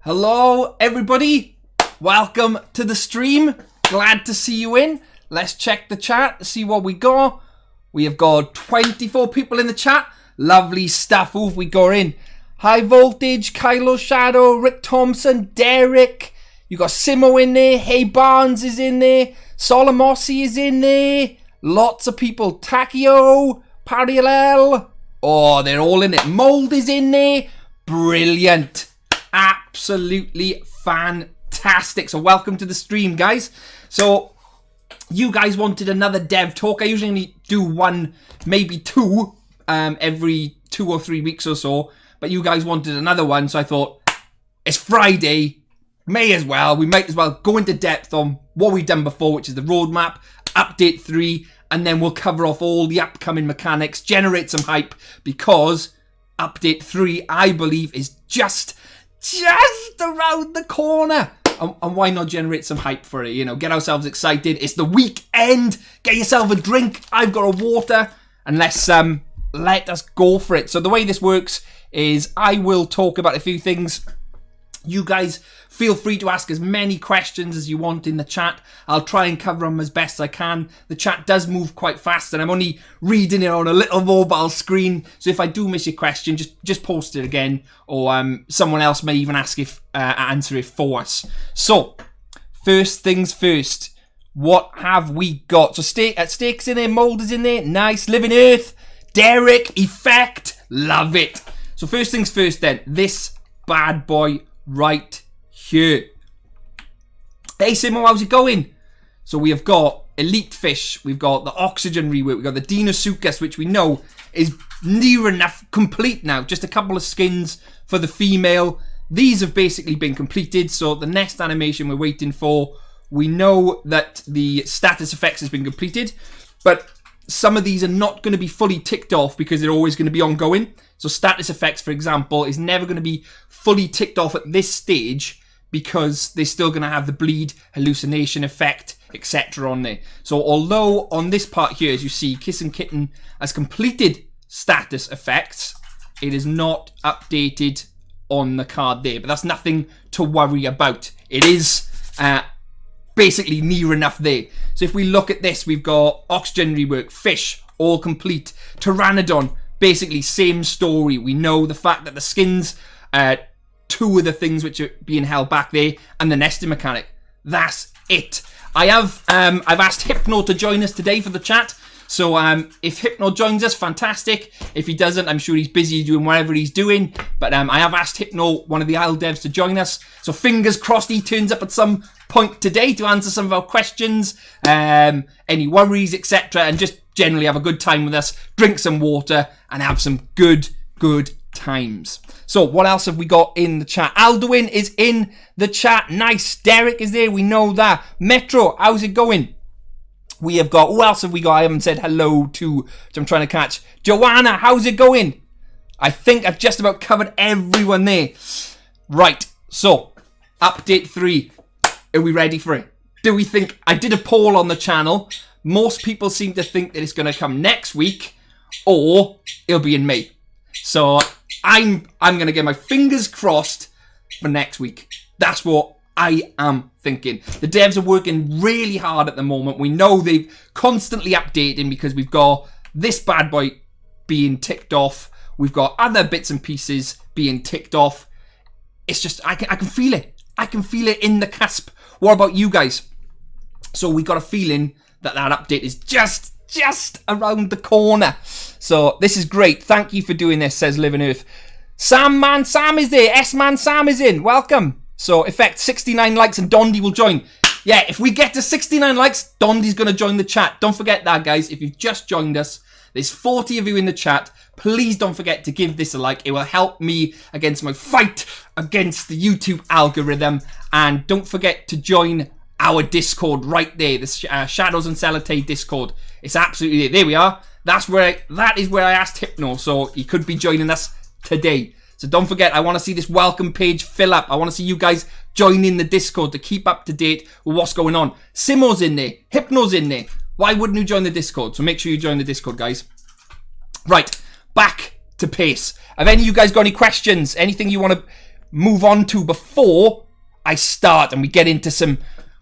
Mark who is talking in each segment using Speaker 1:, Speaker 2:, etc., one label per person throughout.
Speaker 1: Hello everybody, welcome to the stream. Glad to see you in. Let's check the chat to see what we got. We have got 24 people in the chat. Lovely stuff. Who have we got in? High Voltage, Kylo Shadow, Rick Thompson, Derek. You got Simo in there. Hey Barnes is in there. Solomossi is in there. Lots of people. Takio, Parallel. Oh, they're all in it. Mold is in there. Brilliant. Absolutely fantastic. So welcome to the stream, guys. So you guys wanted another dev talk. I usually only do one, maybe two, every 2 or 3 weeks or so. But you guys wanted another one, so I thought, it's Friday. We might as well go into depth on what we've done before, which is the roadmap, update 3, and then we'll cover off all the upcoming mechanics, generate some hype, because update 3, I believe, is just around the corner. And why not generate some hype for it? You know, get ourselves excited. It's the weekend. Get yourself a drink. I've got a water. And let us go for it. So the way this works is I will talk about a few things. You guys feel free to ask as many questions as you want in the chat. I'll try and cover them as best I can. The chat does move quite fast and I'm only reading it on a little mobile screen. So if I do miss your question, just post it again. Or someone else may even answer it for us. So, first things first. What have we got? So Steak's in there, Mold is in there. Nice. Living Earth. Derek. Effect. Love it. So first things first then. This bad boy right here. Hey Simo, how's it going? So we have got Elite Fish, we've got the Oxygen rework, we've got the Deinosuchus, which we know is near enough complete now. Just a couple of skins for the female. These have basically been completed, so the next animation we're waiting for, we know that the status effects has been completed, but some of these are not going to be fully ticked off because they're always going to be ongoing. So status effects, for example, is never going to be fully ticked off at this stage because they're still going to have the bleed, hallucination effect, etc. on there. So although on this part here, as you see, Kiss and Kitten has completed status effects, it is not updated on the card there. But that's nothing to worry about. It is basically near enough there. So if we look at this, we've got Oxygen rework, Fish, all complete, Pteranodon, basically same story. We know the fact that the skins, two of the things which are being held back there, and the nesting mechanic. That's it. I've asked Hypno to join us today for the chat. So if Hypno joins us, fantastic. If he doesn't, I'm sure he's busy doing whatever he's doing. But I have asked Hypno, one of the Isle devs, to join us. So fingers crossed he turns up at some point today to answer some of our questions, any worries, etc. And just generally have a good time with us, drink some water, and have some good times. So what else have we got in the chat? Alduin is in the chat. Nice. Derek is there. We know that. Metro, how's it going? We have got, who else have we got? I haven't said hello to, which I'm trying to catch. Joanna, how's it going? I think I've just about covered everyone there. Right, so, update 3. Are we ready for it? Do we think, I did a poll on the channel. Most people seem to think that it's going to come next week, or it'll be in May. So, I'm going to get my fingers crossed for next week. That's what I am thinking. The devs are working really hard at the moment. We know they've constantly updating because we've got this bad boy being ticked off. We've got other bits and pieces being ticked off. It's just, I can feel it. I can feel it in the cusp. What about you guys? So we got a feeling that update is just around the corner. So this is great. Thank you for doing this, says Living Earth. Sam is there. S-Man Sam is in. Welcome. So, effect 69 likes and Dondi will join. Yeah, if we get to 69 likes, Dondi's going to join the chat. Don't forget that, guys. If you've just joined us, there's 40 of you in the chat. Please don't forget to give this a like. It will help me against my fight against the YouTube algorithm. And don't forget to join our Discord right there. The Shadows and Celatay Discord. It's absolutely there. There we are. That is where I asked Hypno. So, he could be joining us today. So don't forget, I want to see this welcome page fill up. I want to see you guys join in the Discord to keep up to date with what's going on. Simo's in there. Hypno's in there. Why wouldn't you join the Discord? So make sure you join the Discord, guys. Right, back to pace. Have any of you guys got any questions? Anything you want to move on to before I start and we get into some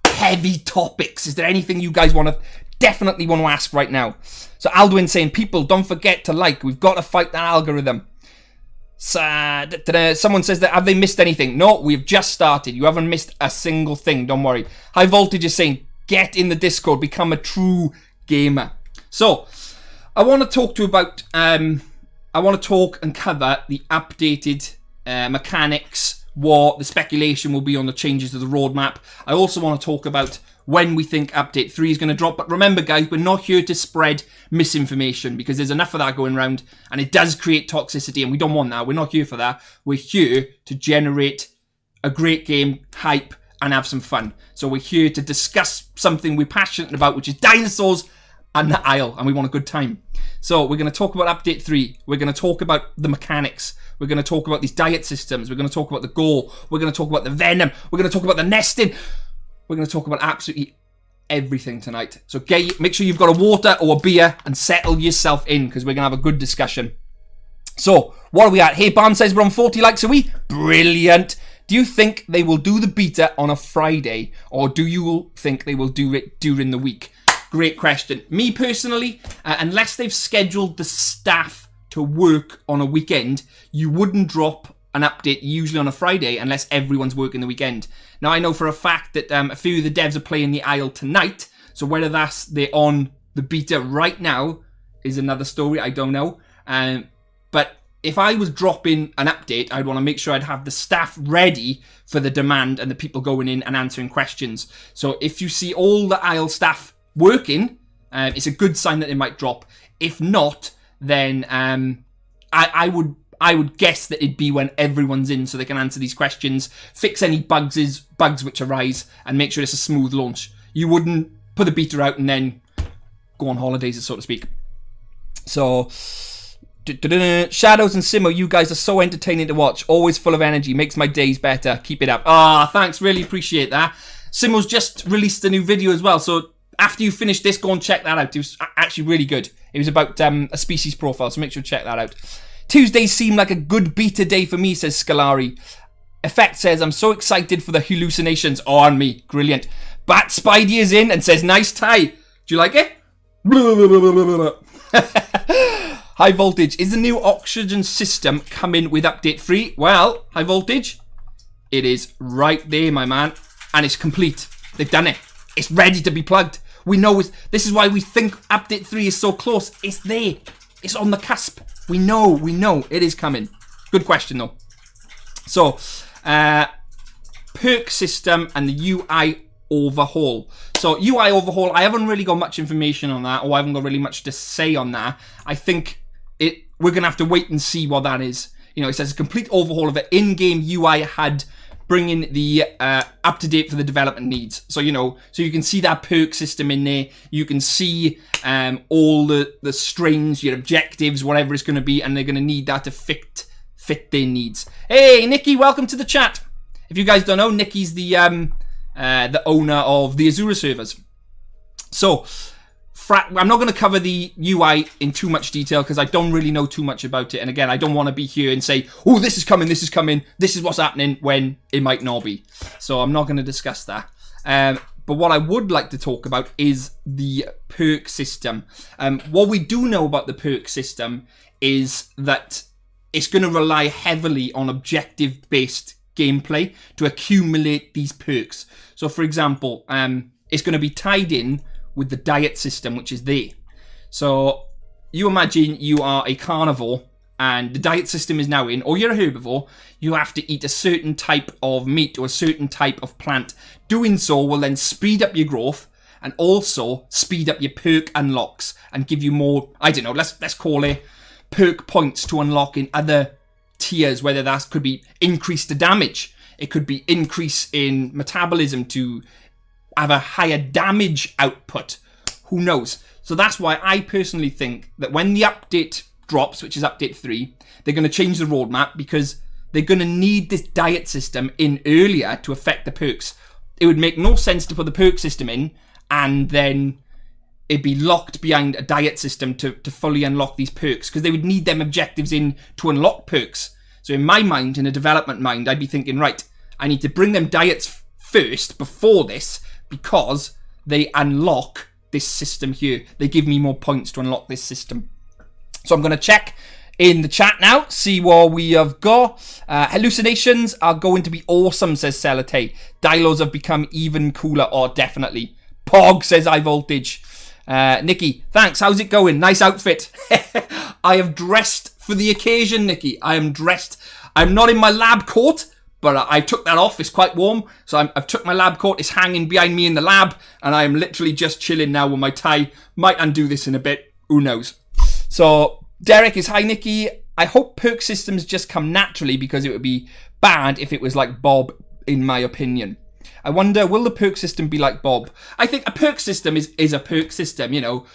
Speaker 1: heavy topics? Is there anything you guys definitely want to ask right now? So Aldwin saying, people, don't forget to like. We've got to fight that algorithm. Someone says that, have they missed anything? No, we've just started. You haven't missed a single thing. Don't worry. High Voltage is saying, get in the Discord. Become a true gamer. So, I want to talk and cover the updated mechanics, what the speculation will be on the changes to the roadmap. I also want to talk about when we think Update 3 is going to drop. But remember, guys, we're not here to spread misinformation because there's enough of that going around and it does create toxicity and we don't want that. We're not here for that. We're here to generate a great game, hype, and have some fun. So we're here to discuss something we're passionate about, which is dinosaurs and the Isle, and we want a good time. So we're going to talk about Update 3. We're going to talk about the mechanics. We're going to talk about these diet systems. We're going to talk about the Gore. We're going to talk about the venom. We're going to talk about the nesting. We're going to talk about absolutely everything tonight. So make sure you've got a water or a beer and settle yourself in because we're going to have a good discussion. So, what are we at? Hey, Barn says we're on 40 likes a week. Brilliant. Do you think they will do the beta on a Friday or do you think they will do it during the week? Great question. Me personally, unless they've scheduled the staff to work on a weekend, you wouldn't drop an update usually on a Friday unless everyone's working the weekend. Now, I know for a fact that a few of the devs are playing the Isle tonight, so whether they're on the beta right now is another story. I don't know. But if I was dropping an update, I'd want to make sure I'd have the staff ready for the demand and the people going in and answering questions. So if you see all the Isle staff working, it's a good sign that it might drop. If not, then I would guess that it'd be when everyone's in so they can answer these questions, fix any bugs which arise, and make sure it's a smooth launch. You wouldn't put the beta out and then go on holidays, so to speak. So, Shadows and Simo, you guys are so entertaining to watch. Always full of energy. Makes my days better. Keep it up. Thanks. Really appreciate that. Simo's just released a new video as well, so after you finish this, go and check that out. It was actually really good. It was about a species profile, so make sure to check that out. Tuesdays seem like a good beta day for me, says Scolari. Effect says, I'm so excited for the hallucinations. On me. Brilliant. Bat Spidey is in and says, nice tie. Do you like it? High Voltage. Is the new oxygen system coming with Update 3? Well, High Voltage, it is right there, my man. And it's complete. They've done it. It's ready to be plugged. We know this is why we think Update 3 is so close. It's there. It's on the cusp. We know it is coming. Good question though. So, perk system and the UI overhaul. So UI overhaul, I haven't really got much information on that, or I haven't got really much to say on that. I think we're gonna have to wait and see what that is. You know, it says a complete overhaul of the in-game UI HUD, bringing the up to date for the development needs. So so you can see that perk system in there. You can see all the strings, your objectives, whatever it's going to be, and they're going to need that to fit their needs. Hey, Nikki, welcome to the chat. If you guys don't know, Nikki's the owner of the Azura servers. So, I'm not going to cover the UI in too much detail because I don't really know too much about it. And again, I don't want to be here and say, oh, this is coming, this is what's happening, when it might not be. So I'm not going to discuss that. But what I would like to talk about is the perk system. What we do know about the perk system is that it's going to rely heavily on objective-based gameplay to accumulate these perks. So, for example, it's going to be tied in with the diet system, which is there. So you imagine you are a carnivore and the diet system is now in, or you're a herbivore, you have to eat a certain type of meat or a certain type of plant. Doing so will then speed up your growth and also speed up your perk unlocks and give you more, I don't know, let's call it perk points to unlock in other tiers, whether that could be increase the damage, it could be increase in metabolism to have a higher damage output. Who knows? So that's why I personally think that when the update drops, which is Update 3, they're going to change the roadmap because they're going to need this diet system in earlier to affect the perks. It would make no sense to put the perk system in and then it'd be locked behind a diet system to fully unlock these perks, because they would need them objectives in to unlock perks. So in my mind, in a development mind, I'd be thinking, right, I need to bring them diets first before this, because they unlock this system here. They give me more points to unlock this system. So I'm going to check in the chat now, see what we have got. Hallucinations are going to be awesome, says Celate. Dilos have become even cooler. Oh, definitely. Pog, says High Voltage. Nikki, thanks. How's it going? Nice outfit. I have dressed for the occasion, Nikki. I am dressed. I'm not in my lab coat, but I took that off. It's quite warm. So I've took my lab coat. It's hanging behind me in the lab. And I am literally just chilling now with my tie. Might undo this in a bit. Who knows? So Derek is, hi, Nikki. I hope perk systems just come naturally, because it would be bad if it was like Bob, in my opinion. I wonder, will the perk system be like Bob? I think a perk system is a perk system, you know.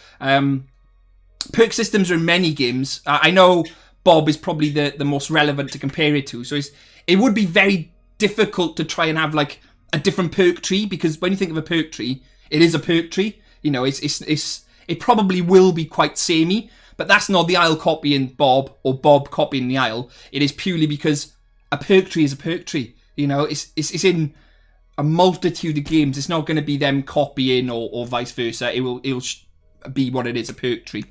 Speaker 1: Perk systems are in many games. I know Bob is probably the most relevant to compare it to. So it would be very difficult to try and have like a different perk tree, because when you think of a perk tree, it is a perk tree. You know, it probably will be quite samey, but that's not the Isle copying Bob or Bob copying the Isle. It is purely because a perk tree is a perk tree. You know, it's in a multitude of games. It's not going to be them copying or vice versa. It'll be what it is, a perk tree.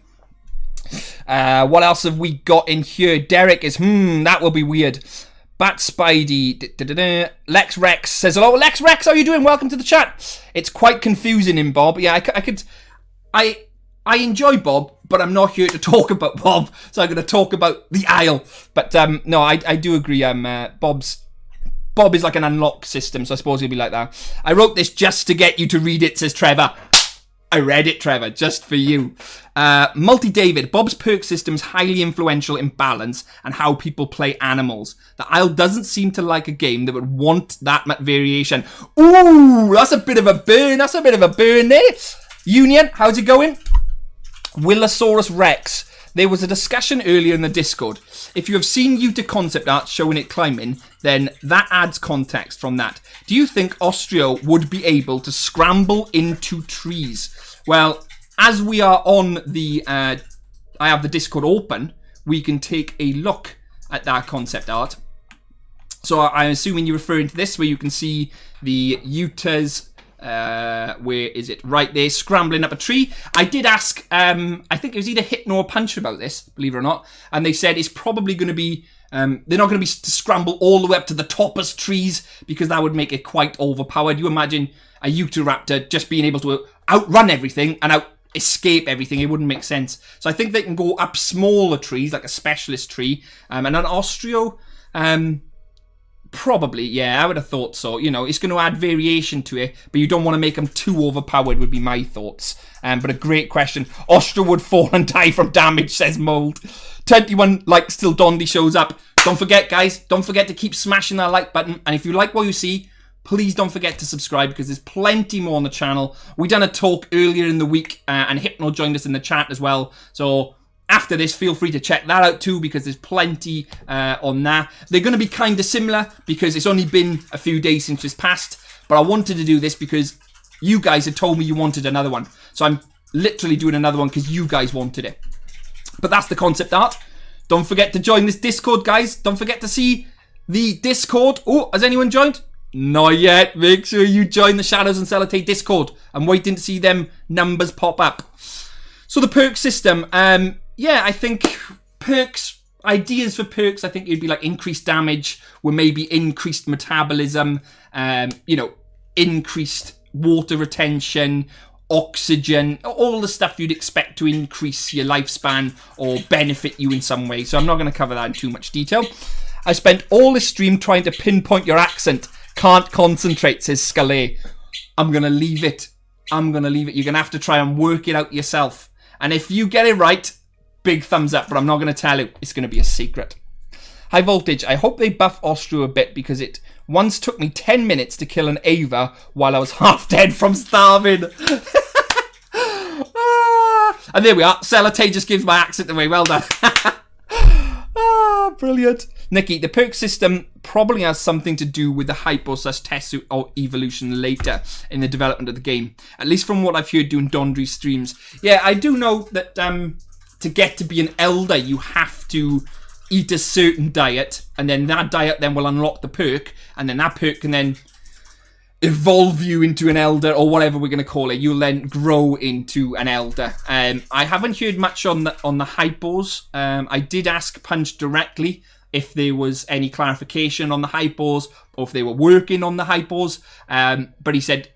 Speaker 1: What else have we got in here? Derek is, that will be weird. Bat Spidey, Lex Rex says, hello, Lex Rex, how are you doing? Welcome to the chat. It's quite confusing in Bob. Yeah, I enjoy Bob, but I'm not here to talk about Bob, so I'm going to talk about the Isle. But no, I do agree. Bob is like an unlock system, so I suppose he'll be like that. I wrote this just to get you to read it, says Trevor. I read it, Trevor, just for you. Multi-David, Bob's perk system is highly influential in balance and how people play animals. The Isle doesn't seem to like a game that would want that much variation. Ooh, that's a bit of a burn. That's a bit of a burn there. Union, how's it going? Willosaurus Rex. There was a discussion earlier in the Discord. If you have seen Utah concept art showing it climbing, then that adds context from that. Do you think Austria would be able to scramble into trees? Well, as we are on the, I have the Discord open, we can take a look at that concept art. So I'm assuming you're referring to this, where you can see the Utah's, where is it? Right there, scrambling up a tree. I did ask, I think it was either Hit nor Punch about this, believe it or not, and they said it's probably going to be, they're not going to be to scramble all the way up to the toppest trees, because that would make it quite overpowered. You imagine a Utahraptor just being able to outrun everything and escape everything. It wouldn't make sense. So I think they can go up smaller trees, like a specialist tree, and an Austrio, probably, yeah, I would have thought so. You know, it's going to add variation to it, but you don't want to make them too overpowered, would be my thoughts. But a great question. Austria would fall and die from damage, says Mold. 21 like still Dondi shows up. Don't forget, guys, don't forget to keep smashing that like button. And if you like what you see, please don't forget to subscribe, because there's plenty more on the channel. We done a talk earlier in the week, and Hypno joined us in the chat as well. So after this, feel free to check that out too, because there's plenty on that. They're going to be kind of similar, because it's only been a few days since it's passed. But I wanted to do this because you guys had told me you wanted another one. So I'm literally doing another one because you guys wanted it. But that's the concept art. Don't forget to join this Discord, guys. Don't forget to see the Discord. Oh, has anyone joined? Not yet. Make sure you join the Shadows and Celotate Discord. I'm waiting to see them numbers pop up. So the perk system. Yeah, I think perks, ideas for perks, I think it'd be like increased damage, or maybe increased metabolism, you know, increased water retention, oxygen, all the stuff you'd expect to increase your lifespan or benefit you in some way. So I'm not going to cover that in too much detail. I spent all this stream trying to pinpoint your accent. Can't concentrate, says Scully. I'm going to leave it. I'm going to leave it. You're going to have to try and work it out yourself. And if you get it right, big thumbs up, but I'm not going to tell you. It's going to be a secret. High Voltage, I hope they buff Austria a bit, because it once took me 10 minutes to kill an Ava while I was half dead from starving. And there we are. Celotate just gives my accent away. Well done. Brilliant. Nikki, the perk system probably has something to do with the hypo/Tessu or evolution later in the development of the game. At least from what I've heard doing Dondry streams. Yeah, I do know that to get to be an elder, you have to eat a certain diet, and then that diet then will unlock the perk, and then that perk can then evolve you into an elder, or whatever we're going to call it. You'll then grow into an elder. I haven't heard much on the hypos. I did ask Punch directly if there was any clarification on the hypos, or if they were working on the hypos, but he said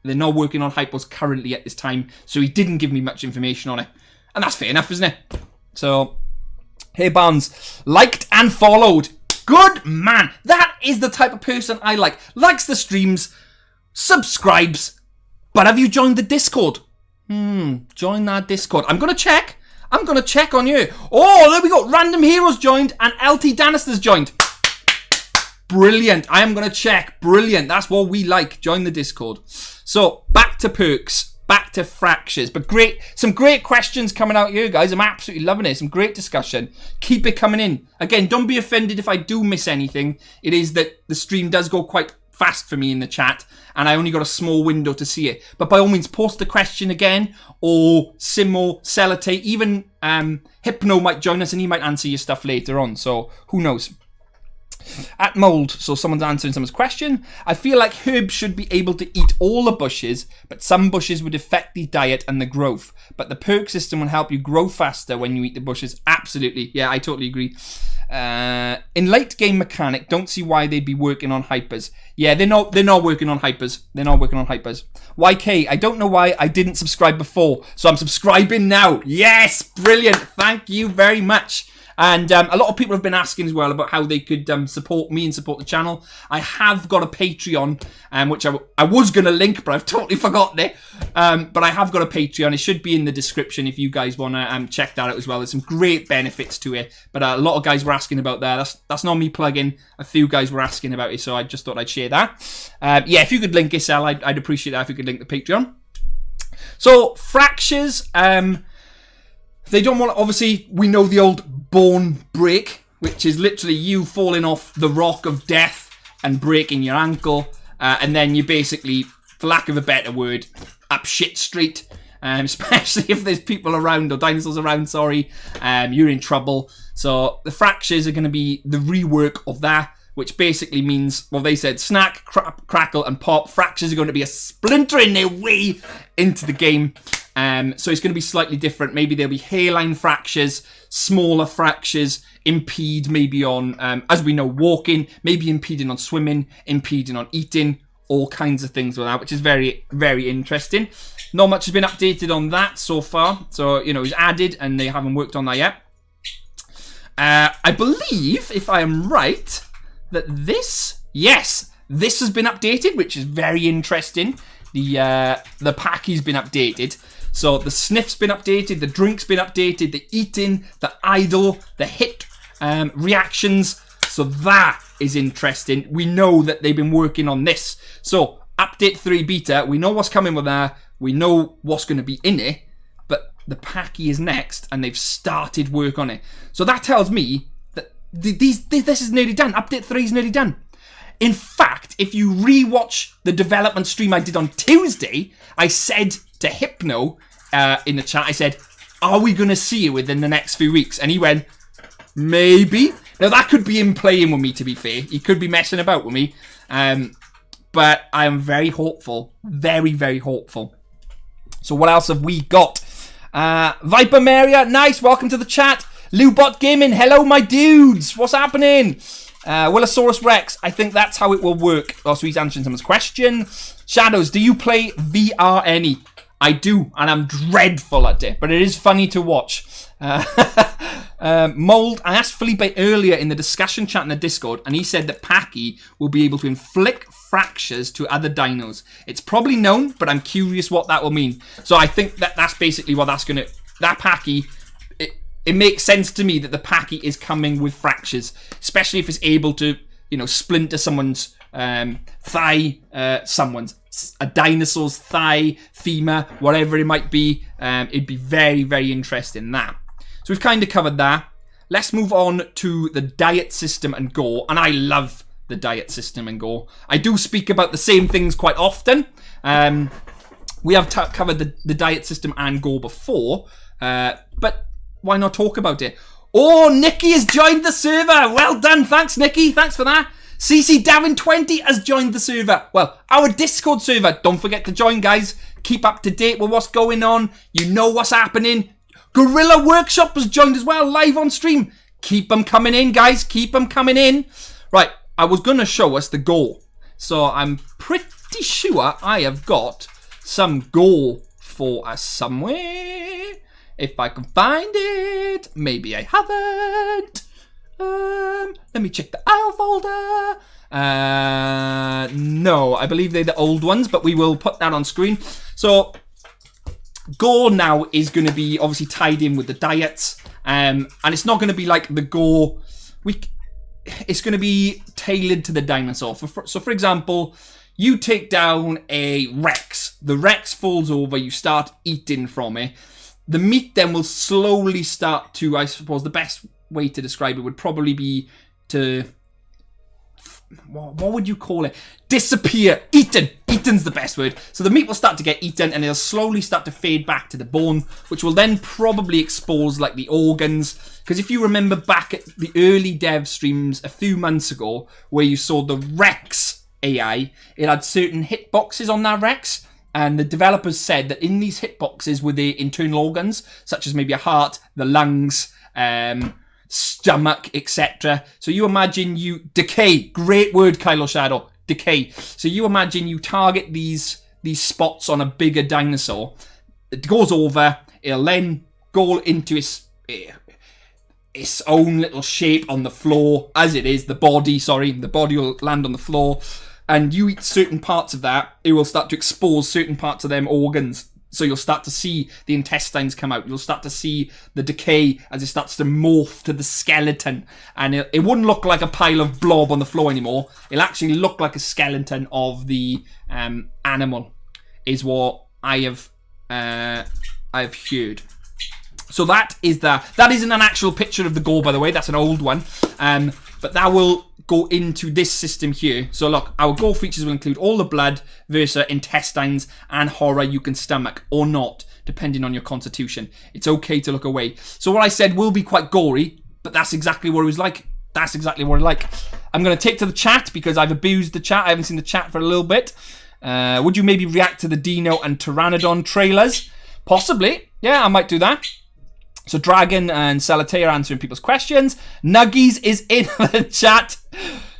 Speaker 1: they're not working on hypos currently at this time, so he didn't give me much information on it. And that's fair enough, isn't it? So, hey Barnes, liked and followed. Good man. That is the type of person I like. Likes the streams, subscribes. But have you joined the Discord? Join that Discord. I'm going to check. I'm going to check on you. Oh, there we go. Random Heroes joined and LT Danister's joined. Brilliant. I am going to check. Brilliant. That's what we like. Join the Discord. So, back to perks. Back to fractures. But some great questions coming out here, guys. I'm absolutely loving it. Some great discussion. Keep it coming in. Again, don't be offended if I do miss anything. It is that the stream does go quite fast for me in the chat, and I only got a small window to see it. But by all means, post the question again, or Simo, Celote, even Hypno might join us, and he might answer your stuff later on. So, who knows? At Mold, so someone's answering someone's question. I feel like herbs should be able to eat all the bushes, but some bushes would affect the diet and the growth. But the perk system will help you grow faster when you eat the bushes. Absolutely. Yeah, I totally agree. In late game mechanic, don't see why they'd be working on hypers. Yeah, they're not working on hypers. They're not working on hypers. YK, I don't know why I didn't subscribe before, so I'm subscribing now. Yes, brilliant. Thank you very much. And a lot of people have been asking as well about how they could support me and support the channel. I have got a Patreon, which I was going to link, but I've totally forgotten it. But I have got a Patreon. It should be in the description if you guys want to check that out as well. There's some great benefits to it. But a lot of guys were asking about that. That's not me plugging. A few guys were asking about it, so I just thought I'd share that. Yeah, if you could link it, Sal, I'd appreciate that if you could link the Patreon. So, fractures. They don't want to, obviously, we know the old bone break, which is literally you falling off the rock of death and breaking your ankle. And then you basically, for lack of a better word, up shit street. Especially if there's people around, or dinosaurs around, sorry. You're in trouble. So the fractures are going to be the rework of that, which basically means, well, they said snack, crackle, and pop. Fractures are going to be a splintering their way into the game. So it's going to be slightly different. Maybe there'll be hairline fractures, smaller fractures, impede maybe on, as we know, walking, maybe impeding on swimming, impeding on eating, all kinds of things with that, which is very, very interesting. Not much has been updated on that so far. So, you know, it's added and they haven't worked on that yet. I believe, if I am right, that this has been updated, which is very interesting. The packy's been updated. So the sniff's been updated, the drink's been updated, the eating, the idle, the hit reactions. So that is interesting. We know that they've been working on this. So update 3 beta, we know what's coming with that. We know what's going to be in it. But the packy is next, and they've started work on it. So that tells me that this is nearly done. Update 3 is nearly done. In fact, if you rewatch the development stream I did on Tuesday, I said to Hypno in the chat, I said, are we going to see it within the next few weeks? And he went, maybe. Now, that could be him playing with me, to be fair. He could be messing about with me. But I am very hopeful. Very, very hopeful. So what else have we got? Viper Maria, nice. Welcome to the chat. Lubot Gaming, hello, my dudes. What's happening? Willosaurus Rex, I think that's how it will work. Oh, so he's answering someone's question. Shadows, do you play VR any? I do, and I'm dreadful at it, but it is funny to watch. Mold, I asked Felipe earlier in the discussion chat in the Discord, and he said that Packy will be able to inflict fractures to other dinos. It's probably known, but I'm curious what that will mean. So I think that's basically what that's going to... That Packy... It makes sense to me that the Packy is coming with fractures, especially if it's able to, you know, splinter someone's thigh, a dinosaur's thigh, femur, whatever it might be. It'd be very, very interesting, that. So we've kind of covered that. let's move on to the diet system and Gore. And I love the diet system and Gore. I do speak about the same things quite often. We have covered the diet system and Gore before, but why not talk about it? Oh, Nikki has joined the server. Well done. Thanks, Nikki. Thanks for that. CC Davin 20 has joined the server. Well, our Discord server. Don't forget to join, guys. Keep up to date with what's going on. You know what's happening. Gorilla Workshop has joined as well, live on stream. Keep them coming in, guys. Keep them coming in. Right, I was going to show us the Gore. So I'm pretty sure I have got some Gore for us somewhere. If I can find it. Maybe I haven't. Let me check the aisle folder. No, I believe they're the old ones, but we will put that on screen. So Gore now is going to be obviously tied in with the diets, and it's not going to be like the Gore. It's going to be tailored to the dinosaur. So for example, you take down a Rex. The Rex falls over. You start eating from it. The meat then will slowly start to, I suppose, the best way to describe it would probably be to, what would you call it? Disappear. Eaten. Eaten's the best word. So the meat will start to get eaten and it'll slowly start to fade back to the bone, which will then probably expose like the organs. Because if you remember back at the early dev streams a few months ago where you saw the Rex AI, it had certain hitboxes on that Rex. And the developers said that in these hitboxes were the internal organs, such as maybe a heart, the lungs, stomach, etc. So you imagine you decay. Great word, Kylo Shadow. Decay. So you imagine you target these spots on a bigger dinosaur. It goes over. It'll then go into its own little shape on the floor, as it is. The body will land on the floor. And you eat certain parts of that, it will start to expose certain parts of them organs. So you'll start to see the intestines come out. You'll start to see the decay as it starts to morph to the skeleton. And it wouldn't look like a pile of blob on the floor anymore. It'll actually look like a skeleton of the animal, is what I've heard. So that isn't an actual picture of the Gore, by the way. That's an old one. But that will go into this system here. So look, our Gore features will include all the blood, versa, intestines, and horror you can stomach or not, depending on your constitution. It's okay to look away. So what I said will be quite gory, but that's exactly what it was like. That's exactly what I like. I'm going to take to the chat because I've abused the chat. I haven't seen the chat for a little bit. Would you maybe react to the Dino and Pteranodon trailers? Possibly. Yeah, I might do that. So Dragon and Salatea are answering people's questions. Nuggies is in the chat,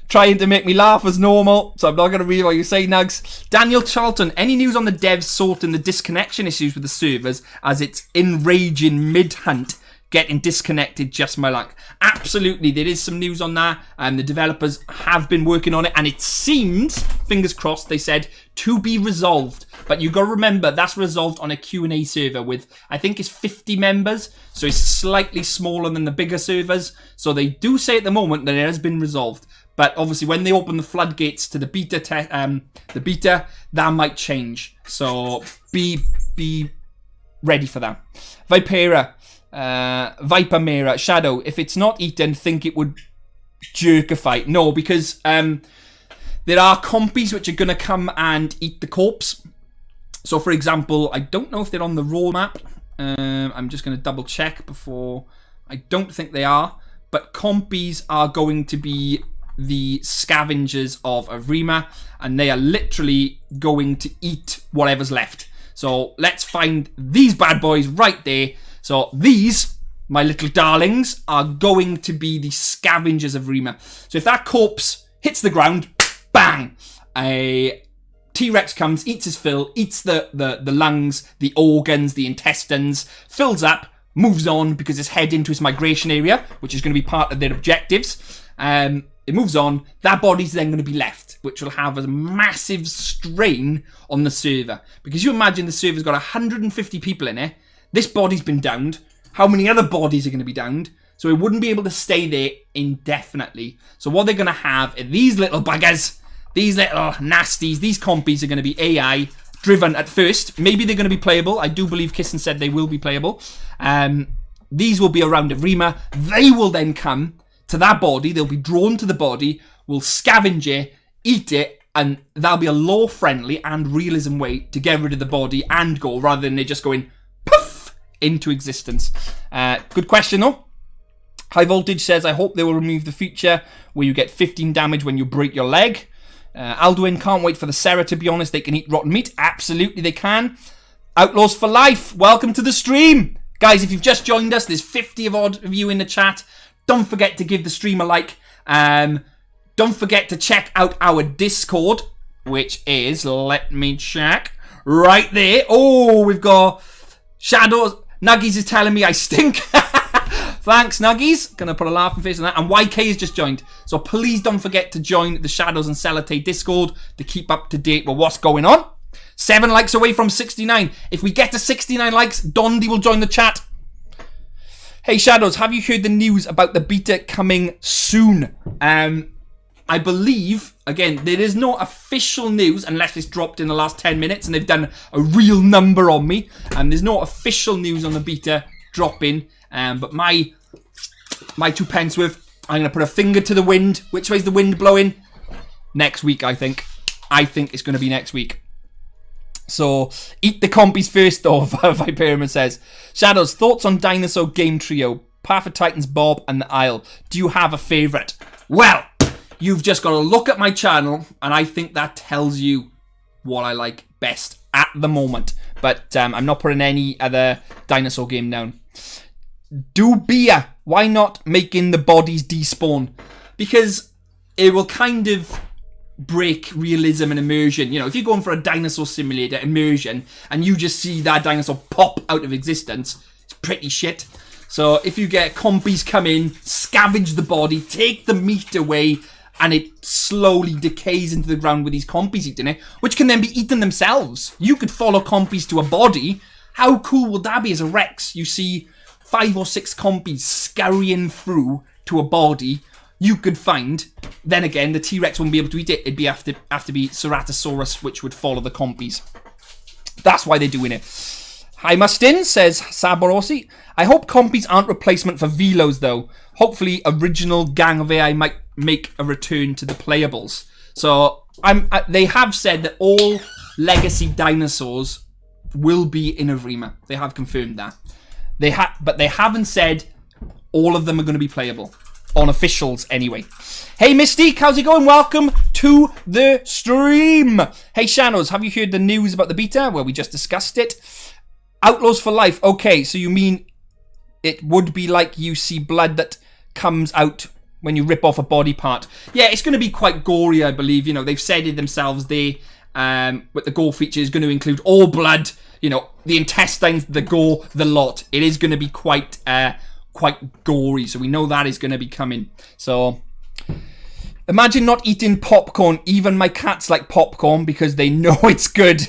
Speaker 1: trying to make me laugh as normal. So I'm not going to read what you say, Nugs. Daniel Charlton, any news on the devs sorting the disconnection issues with the servers as it's enraging mid-hunt, getting disconnected, just my luck? Absolutely, there is some news on that. The developers have been working on it, and it seems, fingers crossed, they said, to be resolved. But you got to remember, that's resolved on a Q&A server with, I think it's 50 members, so it's slightly smaller than the bigger servers. So they do say at the moment that it has been resolved. But obviously, when they open the floodgates to the beta, that might change. So be ready for that. Viper Mira, Shadow, if it's not eaten, think it would jerkify. No, because there are compies which are going to come and eat the corpse. So, for example, I don't know if they're on the roadmap. I'm just going to double check before. I don't think they are. But compies are going to be the scavengers of Evrima. And they are literally going to eat whatever's left. So, let's find these bad boys right there. So, these, my little darlings, are going to be the scavengers of Evrima. So, if that corpse hits the ground, bang! A T-Rex comes, eats his fill, eats the lungs, the organs, the intestines, fills up, moves on because it's heading into its migration area, which is going to be part of their objectives. It moves on. That body's then going to be left, which will have a massive strain on the server. Because you imagine the server's got 150 people in it. This body's been downed. How many other bodies are going to be downed? So it wouldn't be able to stay there indefinitely. So what they're going to have are these little buggers. These little nasties, these compies are going to be AI driven at first. Maybe they're going to be playable. I do believe Kissen said they will be playable. These will be around Evrima. They will then come to that body. They'll be drawn to the body. We'll scavenge it, eat it, and that'll be a lore-friendly and realism way to get rid of the body and Gore, rather than it just going poof into existence. Good question, though. High Voltage says, I hope they will remove the feature where you get 15 damage when you break your leg. Alduin, can't wait for the Serra, to be honest. They can eat rotten meat. Absolutely, they can. Outlaws for Life, welcome to the stream. Guys, if you've just joined us, there's 50 odd of you in the chat. Don't forget to give the stream a like. Don't forget to check out our Discord, which is, let me check, right there. Oh, we've got Shadows. Nuggies is telling me I stink. Thanks, Nuggies. Gonna put a laughing face on that. And YK has just joined. So please don't forget to join the Shadows and Sellotape Discord to keep up to date with what's going on. 7 likes away from 69. If we get to 69 likes, Dondi will join the chat. Hey, Shadows, have you heard the news about the beta coming soon? I believe, again, there is no official news unless it's dropped in the last 10 minutes and they've done a real number on me. There's no official news on the beta dropping. But my 2 pence worth, I'm going to put a finger to the wind. Which way's the wind blowing? Next week, I think. I think it's going to be next week. So, eat the compies first, though, Viperman says. Shadows, thoughts on Dinosaur Game Trio? Path of Titans, Bob, and the Isle. Do you have a favourite? Well, you've just got to look at my channel, and I think that tells you what I like best at the moment. But I'm not putting any other dinosaur game down. Dubia, why not making the bodies despawn? Because it will kind of break realism and immersion. You know, if you're going for a dinosaur simulator immersion and you just see that dinosaur pop out of existence, it's pretty shit. So if you get compies come in, scavenge the body, take the meat away, and it slowly decays into the ground with these compies eating it, which can then be eaten themselves. You could follow compies to a body. How cool would that be as a Rex? You see 5 or 6 compies scurrying through to a body you could find. Then again, the T-Rex wouldn't be able to eat it. It'd be have to be Ceratosaurus, which would follow the compies. That's why they're doing it. Hi Mustin, says Saborosi. I hope compies aren't replacement for Velos, though. Hopefully, original Gang of AI might make a return to the playables. So, they have said that all legacy dinosaurs will be in Evrima. They have confirmed that. But they haven't said all of them are going to be playable. On officials, anyway. Hey, Mystique, how's it going? Welcome to the stream. Hey, Shanos, have you heard the news about the beta? Well, we just discussed it. Outlaws for Life. Okay, so you mean it would be like you see blood that comes out when you rip off a body part. Yeah, it's going to be quite gory, I believe. You know, they've said it themselves. But the gore feature is going to include all blood. You know, the intestines, the gore, the lot. It is going to be quite gory, so we know that is going to be coming. So imagine not eating popcorn. Even my cats like popcorn because they know it's good.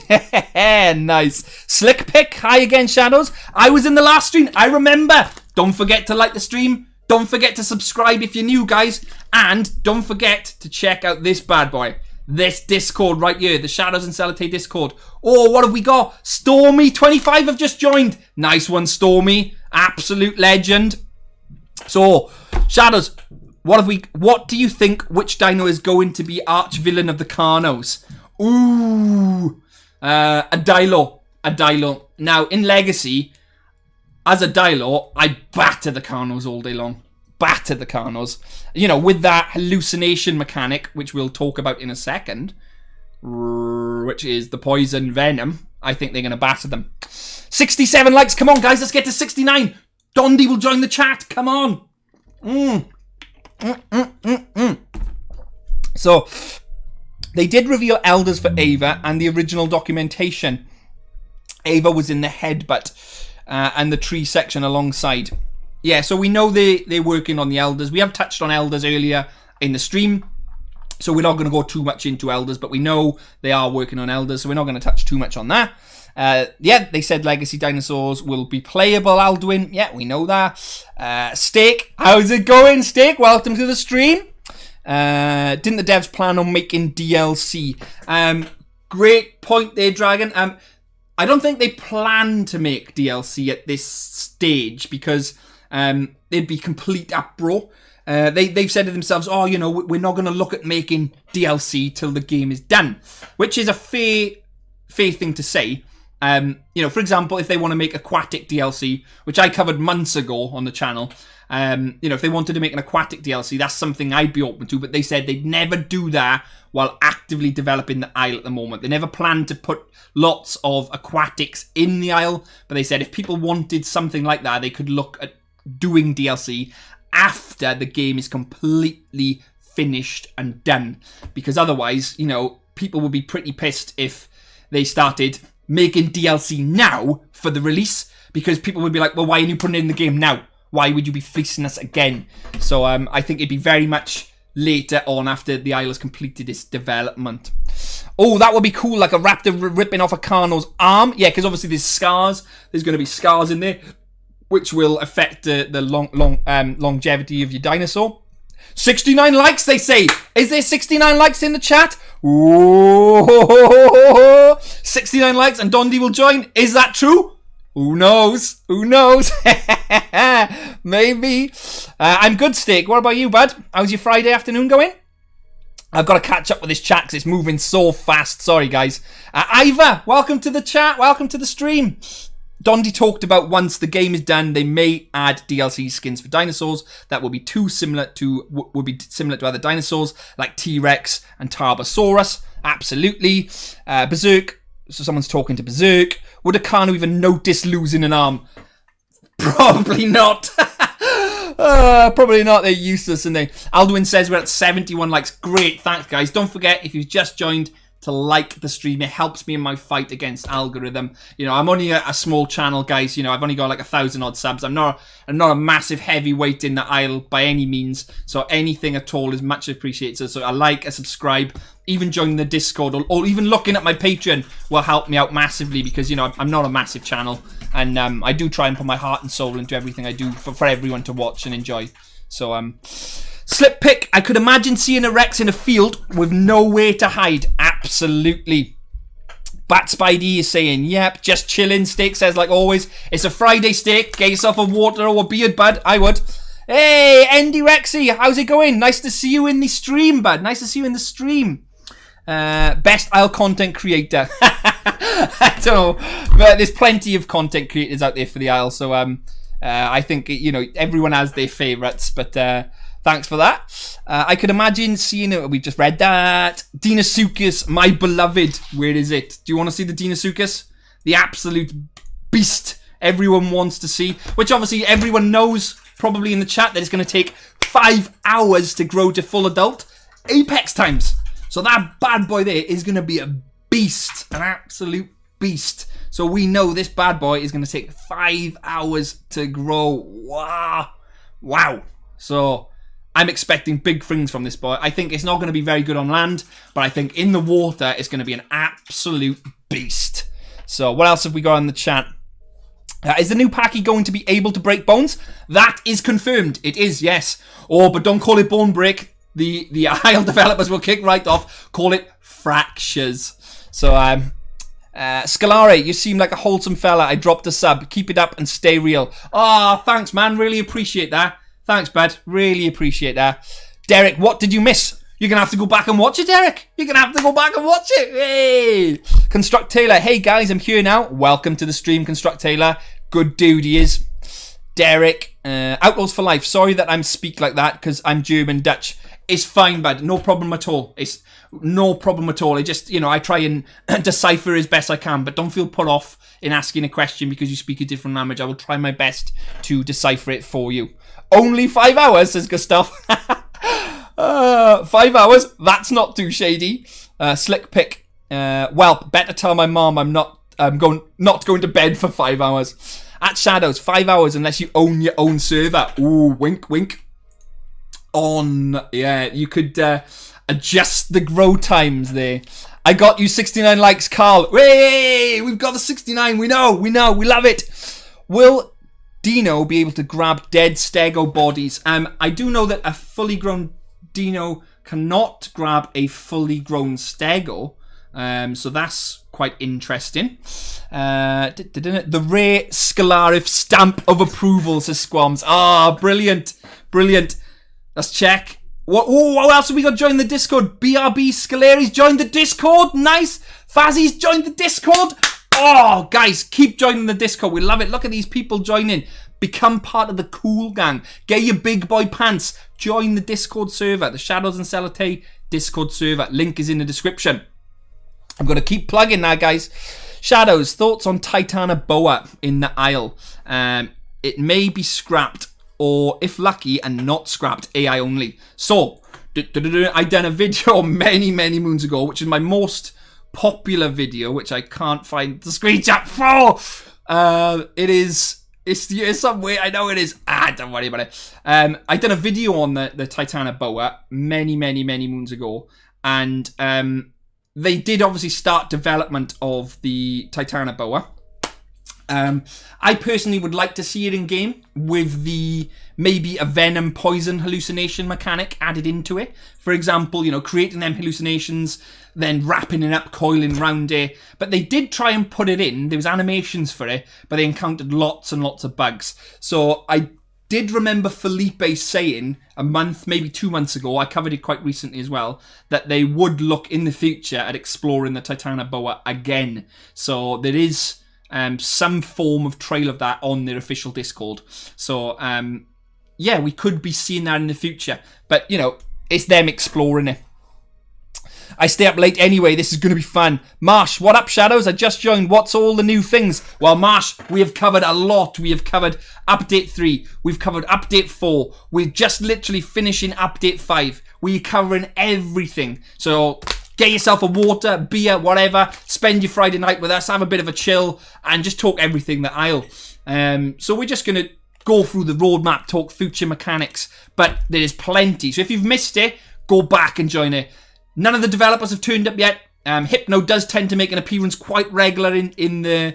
Speaker 1: Nice. Slick pick. Hi again, Shadows. I was in the last stream. I remember. Don't forget to like the stream. Don't forget to subscribe if you're new, guys. And don't forget to check out this bad boy. This Discord right here. The Shadows and Sellotape Discord. Oh, what have we got? Stormy25 have just joined. Nice one, Stormy. Absolute legend. So, Shadows, what do you think which dino is going to be arch villain of the Carnos? Ooh, a Dilo. Now, in Legacy, as a Dilo, I batter the Carnos all day long. Batter the Carnos. You know, with that hallucination mechanic, which we'll talk about in a second, which is the poison venom, I think they're going to batter them. 67 likes. Come on, guys. Let's get to 69. Dondi will join the chat. Come on. So, they did reveal elders for Ava and the original documentation. Ava was in the headbutt and the tree section alongside. Yeah, so we know they're working on the elders. We have touched on elders earlier in the stream. So we're not going to go too much into elders, but we know they are working on elders, so we're not going to touch too much on that. Yeah, they said legacy dinosaurs will be playable, Alduin. Yeah, we know that. Steak, how's it going, Steak? Welcome to the stream. Didn't the devs plan on making DLC? Great point there, Dragon. I don't think they plan to make DLC at this stage because it'd be complete uproar. They've said to themselves, oh, you know, we're not going to look at making DLC till the game is done, which is a fair thing to say. You know, for example, if they want to make aquatic DLC, which I covered months ago on the channel, you know, if they wanted to make an aquatic DLC, that's something I'd be open to, but they said they'd never do that while actively developing the Isle at the moment. They never planned to put lots of aquatics in the Isle, but they said if people wanted something like that, they could look at doing DLC after the game is completely finished and done. Because otherwise, you know, people would be pretty pissed if they started making DLC now for the release, because people would be like, well, why are you putting it in the game now? Why would you be fleecing us again? So I think it'd be very much later on after the Isle has completed its development. Oh, that would be cool, like a raptor ripping off a Carno's arm. Yeah, because obviously there's scars. There's going to be scars in there, which will affect the longevity of your dinosaur. 69 likes, they say. Is there 69 likes in the chat? Ooh, 69 likes and Dondi will join. Is that true? Who knows? Who knows? Maybe. I'm good, Steak. What about you, bud? How's your Friday afternoon going? I've got to catch up with this chat because it's moving so fast. Sorry, guys. Iva, welcome to the chat. Welcome to the stream. Dondi talked about once the game is done, they may add DLC skins for dinosaurs that will be similar to other dinosaurs like T-Rex and Tarbosaurus. Absolutely. Berserk. So someone's talking to Berserk. Would a Carno even notice losing an arm? Probably not. Probably not. They're useless, and they. Alduin says we're at 71 likes. Great, thanks, guys. Don't forget, if you've just joined, to like the stream. It helps me in my fight against algorithm. You know, I'm only a small channel, guys. You know, I've only got like 1,000 odd subs. I'm not a massive heavyweight in the Isle by any means. So anything at all is much appreciated. So a like, a subscribe, even joining the Discord, or even looking at my Patreon will help me out massively, because, you know, I'm not a massive channel, and I do try and put my heart and soul into everything I do for everyone to watch and enjoy. So Slip pick. I could imagine seeing a Rex in a field with nowhere to hide. Absolutely. Bat Spidey is saying, yep, just chilling. Steak says, like always, it's a Friday, Steak. Get yourself a water or a beard, bud. I would. Hey, Andy Rexy, how's it going? Nice to see you in the stream, bud. Nice to see you in the stream. Best Isle content creator. I don't know, but there's plenty of content creators out there for the Isle, so I think, you know, everyone has their favourites, but thanks for that. I could imagine seeing it. We just read that. Deinosuchus, my beloved. Where is it? Do you want to see the Deinosuchus? The absolute beast everyone wants to see, which obviously everyone knows probably in the chat that it's going to take 5 hours to grow to full adult apex times. So that bad boy there is going to be a beast, an absolute beast. So we know this bad boy is going to take 5 hours to grow. Wow. So I'm expecting big things from this boy. I think it's not going to be very good on land, but I think in the water it's going to be an absolute beast. So what else have we got in the chat? Is the new Packy going to be able to break bones? That is confirmed. It is, yes. Oh, but don't call it bone break. The Isle developers will kick right off. Call it fractures. So, Scalare, you seem like a wholesome fella. I dropped a sub. Keep it up and stay real. Oh, thanks, man. Really appreciate that. Thanks, bud. Really appreciate that. Derek, what did you miss? You're going to have to go back and watch it, Derek. You're going to have to go back and watch it. Hey! Construct Taylor. Hey, guys, I'm here now. Welcome to the stream, Construct Taylor. Good dude he is. Derek, Outlaws for Life. Sorry that I'm speak like that because I'm German Dutch. It's fine, bud. No problem at all. It's no problem at all. I just, you know, I try and decipher as best I can, but don't feel put off in asking a question because you speak a different language. I will try my best to decipher it for you. Only 5 hours, says Gustav. 5 hours? That's not too shady. Slick pick. Well, better tell my mom I'm not going to bed for 5 hours. At Shadows, 5 hours unless you own your own server. Ooh, wink, wink. Yeah, you could adjust the grow times there. I got you 69 likes, Carl. Hey, we've got the 69. We know, we love it. Will Dino be able to grab dead stego bodies? I do know that a fully grown Dino cannot grab a fully grown stego. So that's quite interesting. The rare Scalarif stamp of approval, says Squams. Ah, brilliant. Brilliant. Let's check. What else have we got joined the Discord? BRB Scalari's joined the Discord. Nice. Fazzy's joined the Discord. Oh, guys, keep joining the Discord. We love it. Look at these people joining. Become part of the cool gang. Get your big boy pants. Join the Discord server. The Shadows and Celatay Discord server. Link is in the description. I'm going to keep plugging that, guys. Shadows, thoughts on Titana Boa in the aisle? It may be scrapped, or if lucky and not scrapped, AI only. So, I done a video many moons ago, which is my most popular video, which I can't find the screenshot for. It's somewhere. I know it is. Don't worry about it. I done a video on the Titana Boa many moons ago, and they did obviously start development of the Titana Boa. I personally would like to see it in game with maybe a venom poison hallucination mechanic added into it. For example, creating them hallucinations, then wrapping it up, coiling around it. But they did try and put it in. There was animations for it, but they encountered lots and lots of bugs. So I did remember Felipe saying a month, maybe 2 months ago, I covered it quite recently as well, that they would look in the future at exploring the Titana Boa again. So there is some form of trail of that on their official Discord. So yeah, we could be seeing that in the future. But it's them exploring it. I stay up late anyway. This is going to be fun. Marsh, what up, Shadows? I just joined. What's all the new things? Well, Marsh, we have covered a lot. We have covered Update 3. We've covered Update 4. We're just literally finishing Update 5. We're covering everything. So get yourself a water, beer, whatever. Spend your Friday night with us. Have a bit of a chill. And just talk everything that aisle. So we're just going to go through the roadmap, talk future mechanics. But there is plenty. So if you've missed it, go back and join it. None of the developers have turned up yet. Hypno does tend to make an appearance quite regular in the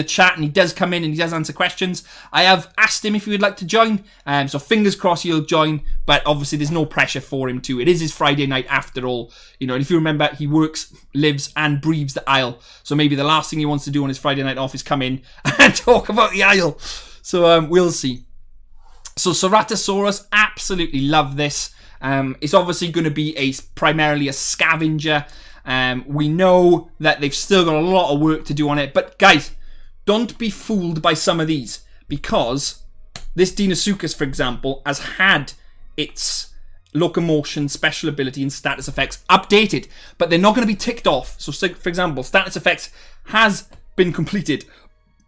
Speaker 1: chat, and he does come in and he does answer questions. I have asked him if he would like to join, so fingers crossed he'll join, but obviously there's no pressure for him to. It is his Friday night after all. And if you remember, he works, lives and breathes the aisle, so maybe the last thing he wants to do on his Friday night off is come in and talk about the aisle. So we'll see. So Ceratosaurus, absolutely love this. It's obviously going to be primarily a scavenger. We know that they've still got a lot of work to do on it. But guys, don't be fooled by some of these. Because this Deinosuchus, for example, has had its locomotion, special ability and status effects updated. But they're not going to be ticked off. So for example, status effects has been completed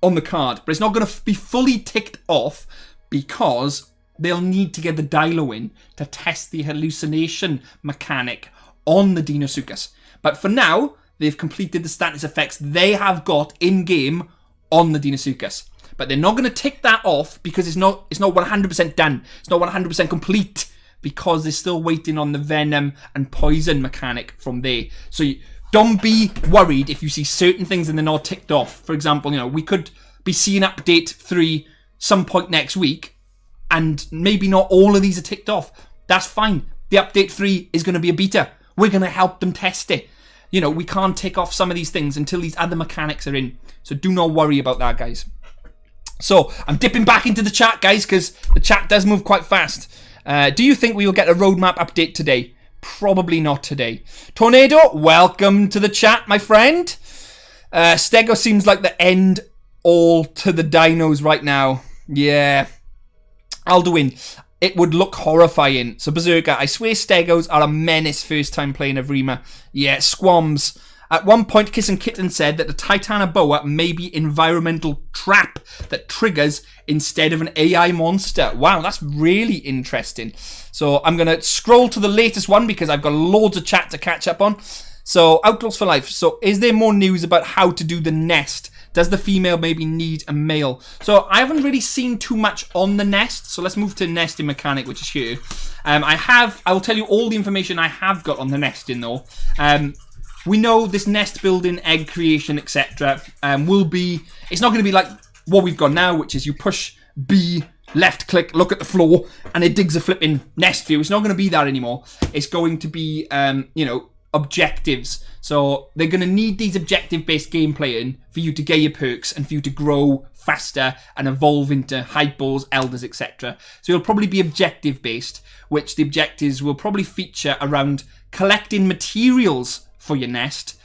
Speaker 1: on the card. But it's not going to be fully ticked off because they'll need to get the Dilo in to test the hallucination mechanic on the Deinosuchus. But for now, they've completed the status effects they have got in-game on the Deinosuchus. But they're not going to tick that off because it's not 100% done. It's not 100% complete because they're still waiting on the venom and poison mechanic from there. So don't be worried if you see certain things and they're not ticked off. For example, we could be seeing Update 3 some point next week, and maybe not all of these are ticked off. That's fine. The Update 3 is going to be a beta. We're going to help them test it. We can't tick off some of these things until these other mechanics are in. So do not worry about that, guys. So I'm dipping back into the chat, guys, because the chat does move quite fast. Do you think we will get a roadmap update today? Probably not today. Tornado, welcome to the chat, my friend. Stego seems like the end all to the dinos right now. Yeah. Alduin, it would look horrifying. So Berserker, I swear Stegos are a menace first time playing Evrima. Yeah, Squams. At one point, Kiss and Kitten said that the Titana Boa may be environmental trap that triggers instead of an AI monster. Wow, that's really interesting. So I'm going to scroll to the latest one because I've got loads of chat to catch up on. So Outlaws for Life. So is there more news about how to do the nest? Does the female maybe need a male? So I haven't really seen too much on the nest. So let's move to nesting mechanic, which is here. I will tell you all the information I have got on the nesting though. We know this nest building, egg creation, etc. Will be. It's not going to be like what we've got now, which is you push B, left click, look at the floor, and it digs a flipping nest for you. It's not going to be that anymore. It's going to be, objectives. So they're going to need these objective-based gameplay in for you to get your perks and for you to grow faster and evolve into hypos, elders, etc. So it'll probably be objective-based, which the objectives will probably feature around collecting materials for your nest,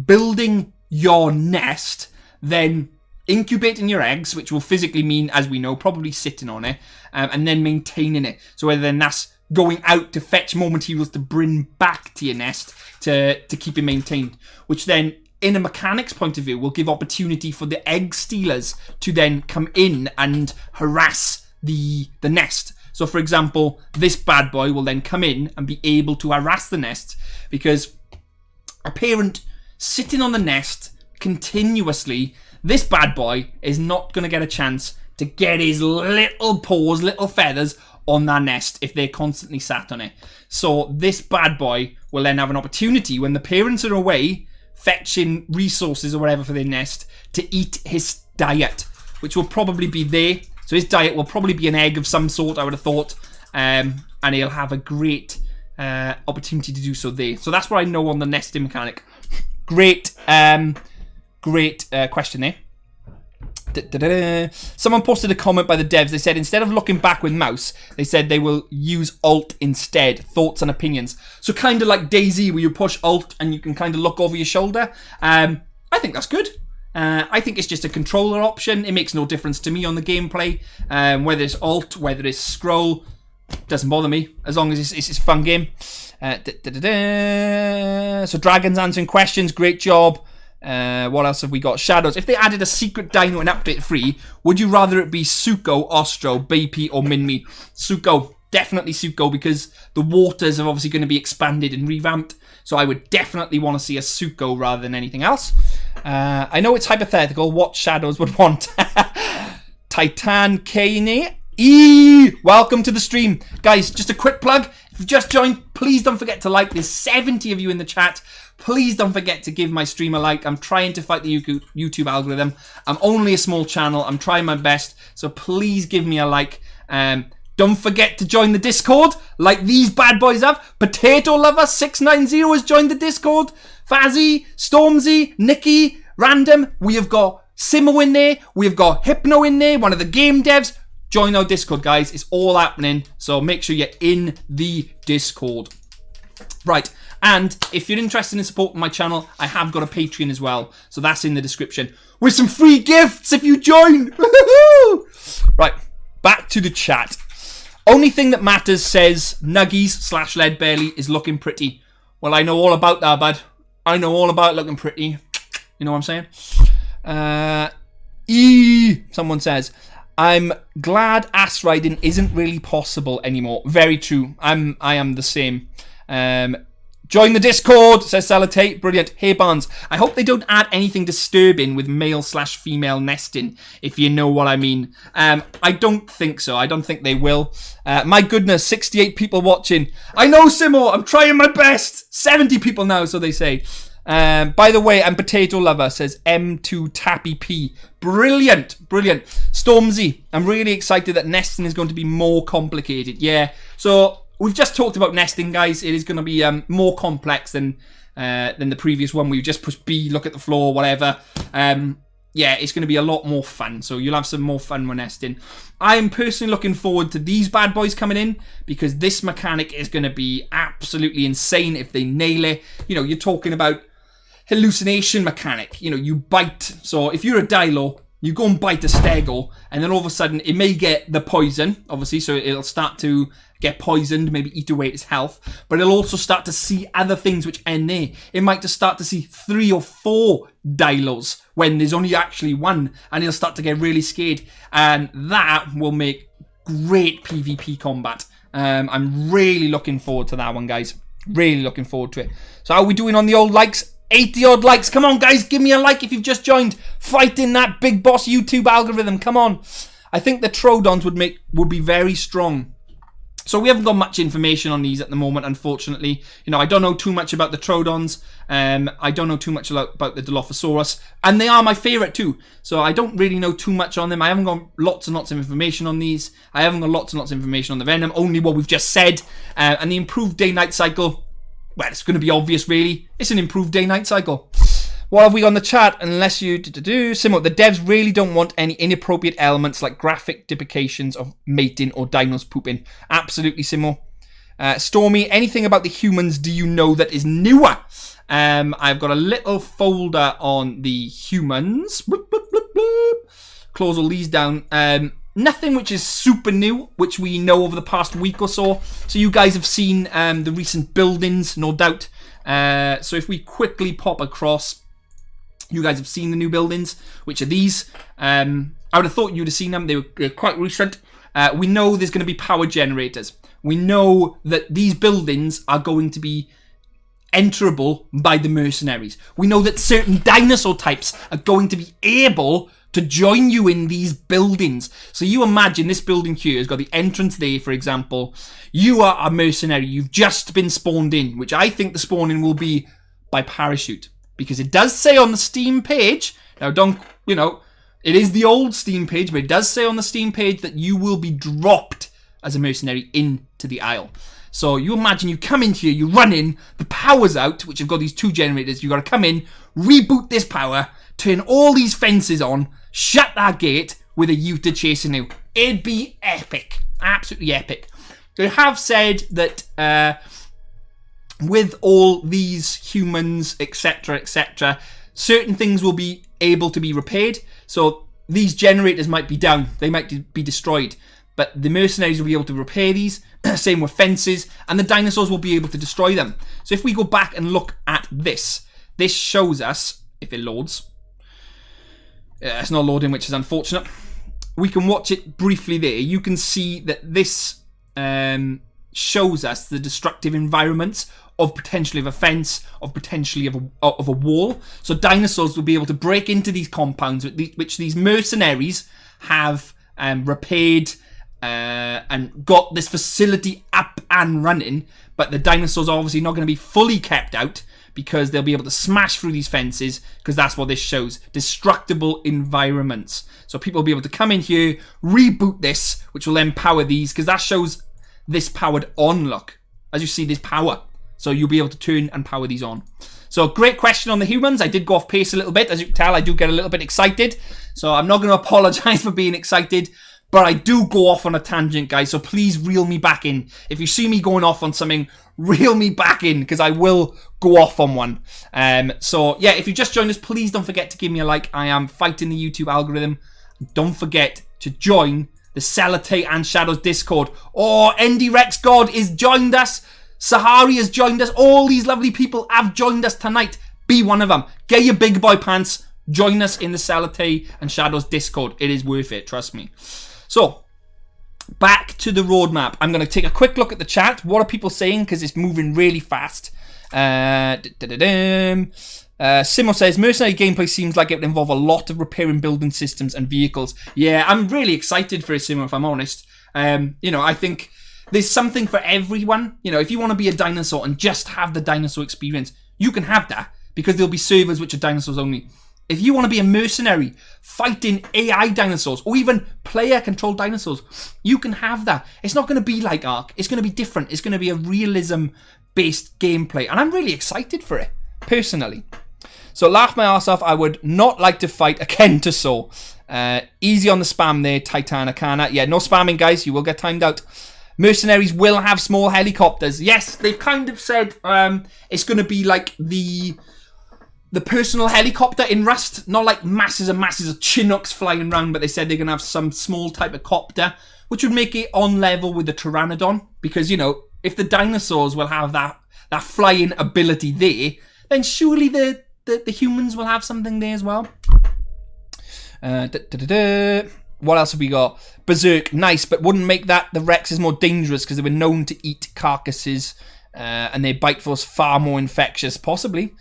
Speaker 1: building your nest, then incubating your eggs, which will physically mean, as we know, probably sitting on it, and then maintaining it. So whether then that's going out to fetch more materials to bring back to your nest to keep it maintained, which then, in a mechanics point of view, will give opportunity for the egg stealers to then come in and harass the nest. So, for example, this bad boy will then come in and be able to harass the nest, because a parent sitting on the nest continuously, this bad boy is not going to get a chance to get his little paws, little feathers on that nest if they're constantly sat on it. So this bad boy will then have an opportunity when the parents are away fetching resources or whatever for their nest to eat his diet, which will probably be there. So his diet will probably be an egg of some sort, I would have thought, and he'll have a great opportunity to do so there. So that's what I know on the nesting mechanic. Great question there. Someone posted a comment by the devs. They said instead of looking back with mouse, they said they will use Alt instead. Thoughts and opinions. So kind of like DayZ, where you push Alt and you can kind of look over your shoulder. I think that's good. I think it's just a controller option. It makes no difference to me on the gameplay. Whether it's Alt, whether it's scroll, doesn't bother me as long as it's a fun game. So Dragon's answering questions. Great job. What else have we got? Shadows. If they added a secret dino in update 3, would you rather it be Suko, Ostro, BP, or Minmi? Suko. Definitely Suko, because the waters are obviously going to be expanded and revamped. So I would definitely want to see a Suko rather than anything else. I know it's hypothetical what Shadows would want. Titan Kane. Welcome to the stream. Guys, just a quick plug. If you've just joined, please don't forget to like. There's 70 of you in the chat. Please don't forget to give my stream a like. I'm trying to fight the YouTube algorithm. I'm only a small channel. I'm trying my best. So please give me a like. Don't forget to join the Discord like these bad boys have. Potato Lover 690 has joined the Discord. Fazzy, Stormzy, Nikki, Random. We have got Simo in there. We have got Hypno in there, one of the game devs. Join our Discord, guys. It's all happening. So make sure you're in the Discord. Right. And if you're interested in supporting my channel, I have got a Patreon as well. So that's in the description. With some free gifts if you join. Right. Back to the chat. Only thing that matters says Nuggies/Leadbelly is looking pretty. Well, I know all about that, bud. I know all about looking pretty. You know what I'm saying? Someone says, I'm glad ass riding isn't really possible anymore. Very true. I am the same. Join the Discord, says Salatate. Brilliant. Hey, Barnes. I hope they don't add anything disturbing with male/female nesting, if you know what I mean. I don't think so. I don't think they will. My goodness, 68 people watching. I know, Simo. I'm trying my best. 70 people now, so they say. By the way, I'm Potato Lover, says M2 Tappy P. Brilliant. Brilliant. Stormzy. I'm really excited that nesting is going to be more complicated. Yeah. So we've just talked about nesting, guys. It is going to be more complex than the previous one. We just push B, look at the floor, whatever. Yeah, it's going to be a lot more fun. So you'll have some more fun when nesting. I am personally looking forward to these bad boys coming in, because this mechanic is going to be absolutely insane if they nail it. You know, you're talking about hallucination mechanic. You know, you bite. So if you're a Dilo, you go and bite a Stego, and then all of a sudden it may get the poison, obviously, so it'll start to get poisoned, maybe eat away its health, but it'll also start to see other things which end there. It might just start to see 3 or 4 Dilos when there's only actually one, and he'll start to get really scared, and that will make great PvP combat. I'm really looking forward to that one, guys. Really looking forward to it. So how are we doing on the old likes? 80 odd likes. Come on, guys, give me a like if you've just joined. Fighting that big boss YouTube algorithm. Come on. I think the Trodons would be very strong. So we haven't got much information on these at the moment, unfortunately. You know, I don't know too much about the Trodons. I don't know too much about the Dilophosaurus. And they are my favourite too. So I don't really know too much on them. I haven't got lots and lots of information on these. I haven't got lots and lots of information on the Venom. Only what we've just said. And the improved day-night cycle. well, it's going to be obvious, really. It's an improved day-night cycle. What have we on the chat? Unless you Simo, the devs really don't want any inappropriate elements like graphic depictions of mating or dinos pooping. Absolutely, Simo. Stormy, anything about the humans do you know that is newer? I've got a little folder on the humans. Bloop, bloop, bloop, bloop. Close all these down. Nothing which is super new, which we know over the past week or so. So you guys have seen the recent buildings, no doubt. So if we quickly pop across, you guys have seen the new buildings, which are these. I would have thought you'd have seen them. They were quite recent. We know there's going to be power generators. We know that these buildings are going to be enterable by the mercenaries. We know that certain dinosaur types are going to be able to join you in these buildings. So you imagine this building here has got the entrance there, for example. You are a mercenary. You've just been spawned in, which I think the spawning will be by parachute. Because it does say on the Steam page, now it is the old Steam page, but it does say on the Steam page that you will be dropped as a mercenary into the Isle. So you imagine you come in here, you run in, the power's out, which have got these 2 generators. You got to come in, reboot this power, turn all these fences on, shut that gate with a Utah chasing you. It'd be epic. Absolutely epic. They have said that with all these humans, etc., certain things will be able to be repaired. So these generators might be down. They might be destroyed. But the mercenaries will be able to repair these. Same with fences. And the dinosaurs will be able to destroy them. So if we go back and look at this shows us, if it loads. It's not loading, which is unfortunate. We can watch it briefly there. You can see that this shows us the destructive environments of potentially of a fence, of potentially of a wall. So dinosaurs will be able to break into these compounds, which these mercenaries have repaired and got this facility up and running. But the dinosaurs are obviously not going to be fully kept out because they'll be able to smash through these fences, because that's what this shows. Destructible environments. So people will be able to come in here, reboot this, which will then power these, because that shows this powered on, look. As you see, there's power. So you'll be able to turn and power these on. So great question on the humans. I did go off pace a little bit. As you can tell, I do get a little bit excited. So I'm not going to apologize for being excited. But I do go off on a tangent, guys. So please reel me back in. If you see me going off on something, reel me back in, because I will go off on one. So yeah, if you just joined us, please don't forget to give me a like. I am fighting the YouTube algorithm. Don't forget to join the Celatay and Shadows Discord. Oh, Andy Rex God is joined us. Sahari has joined us. All these lovely people have joined us tonight. Be one of them. Get your big boy pants. Join us in the Celatay and Shadows Discord. It is worth it, trust me. So, back to the roadmap. I'm going to take a quick look at the chat. What are people saying? Because it's moving really fast. Simo says, mercenary gameplay seems like it would involve a lot of repairing building systems and vehicles. Yeah, I'm really excited for it, Simo, if I'm honest. I think there's something for everyone. If you want to be a dinosaur and just have the dinosaur experience, you can have that, because there'll be servers which are dinosaurs only. If you want to be a mercenary fighting AI dinosaurs or even player-controlled dinosaurs, you can have that. It's not going to be like Ark. It's going to be different. It's going to be a realism-based gameplay. And I'm really excited for it, personally. So, laugh my ass off. I would not like to fight a Kentosaur. Easy on the spam there, Titanicana. Yeah, no spamming, guys. You will get timed out. Mercenaries will have small helicopters. Yes, they've kind of said it's going to be like the personal helicopter in Rust, not like masses and masses of Chinooks flying around, but they said they're going to have some small type of copter, which would make it on level with the Pteranodon, because, if the dinosaurs will have that flying ability there, then surely the humans will have something there as well. What else have we got? Berserk, nice, but wouldn't make that the Rex is more dangerous because they were known to eat carcasses, and their bite force far more infectious, possibly.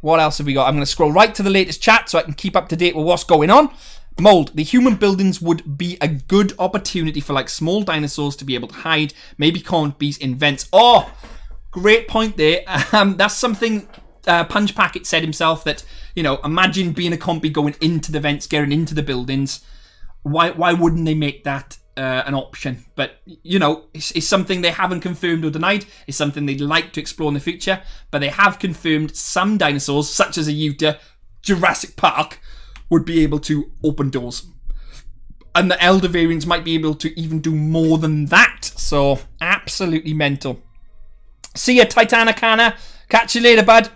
Speaker 1: What else have we got? I'm going to scroll right to the latest chat so I can keep up to date with what's going on. Mold, the human buildings would be a good opportunity for small dinosaurs to be able to hide. Maybe can't bees in vents. Oh, great point there. That's something Punch Packet said himself, that, imagine being a compy going into the vents, getting into the buildings. Why wouldn't they make that an option. But, you know, it's something they haven't confirmed or denied. It's something they'd like to explore in the future. But they have confirmed some dinosaurs, such as a Utah, Jurassic Park, would be able to open doors. And the elder variants might be able to even do more than that. So, absolutely mental. See ya, Titanicana. Catch you later, bud.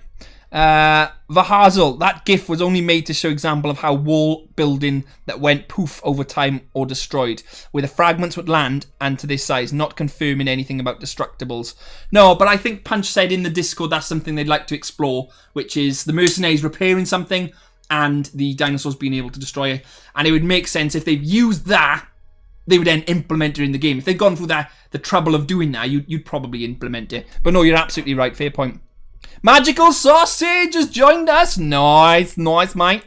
Speaker 1: Vahazel, that GIF was only made to show example of how wall building that went poof over time or destroyed, where the fragments would land and to this size, not confirming anything about destructibles. No, but I think Punch said in the Discord that's something they'd like to explore, which is the mercenaries repairing something and the dinosaurs being able to destroy it. And it would make sense if they've used that, they would then implement it in the game. If they've gone through the trouble of doing that, you'd probably implement it. But no, you're absolutely right. Fair point. Magical Sausage has joined us. Nice, mate.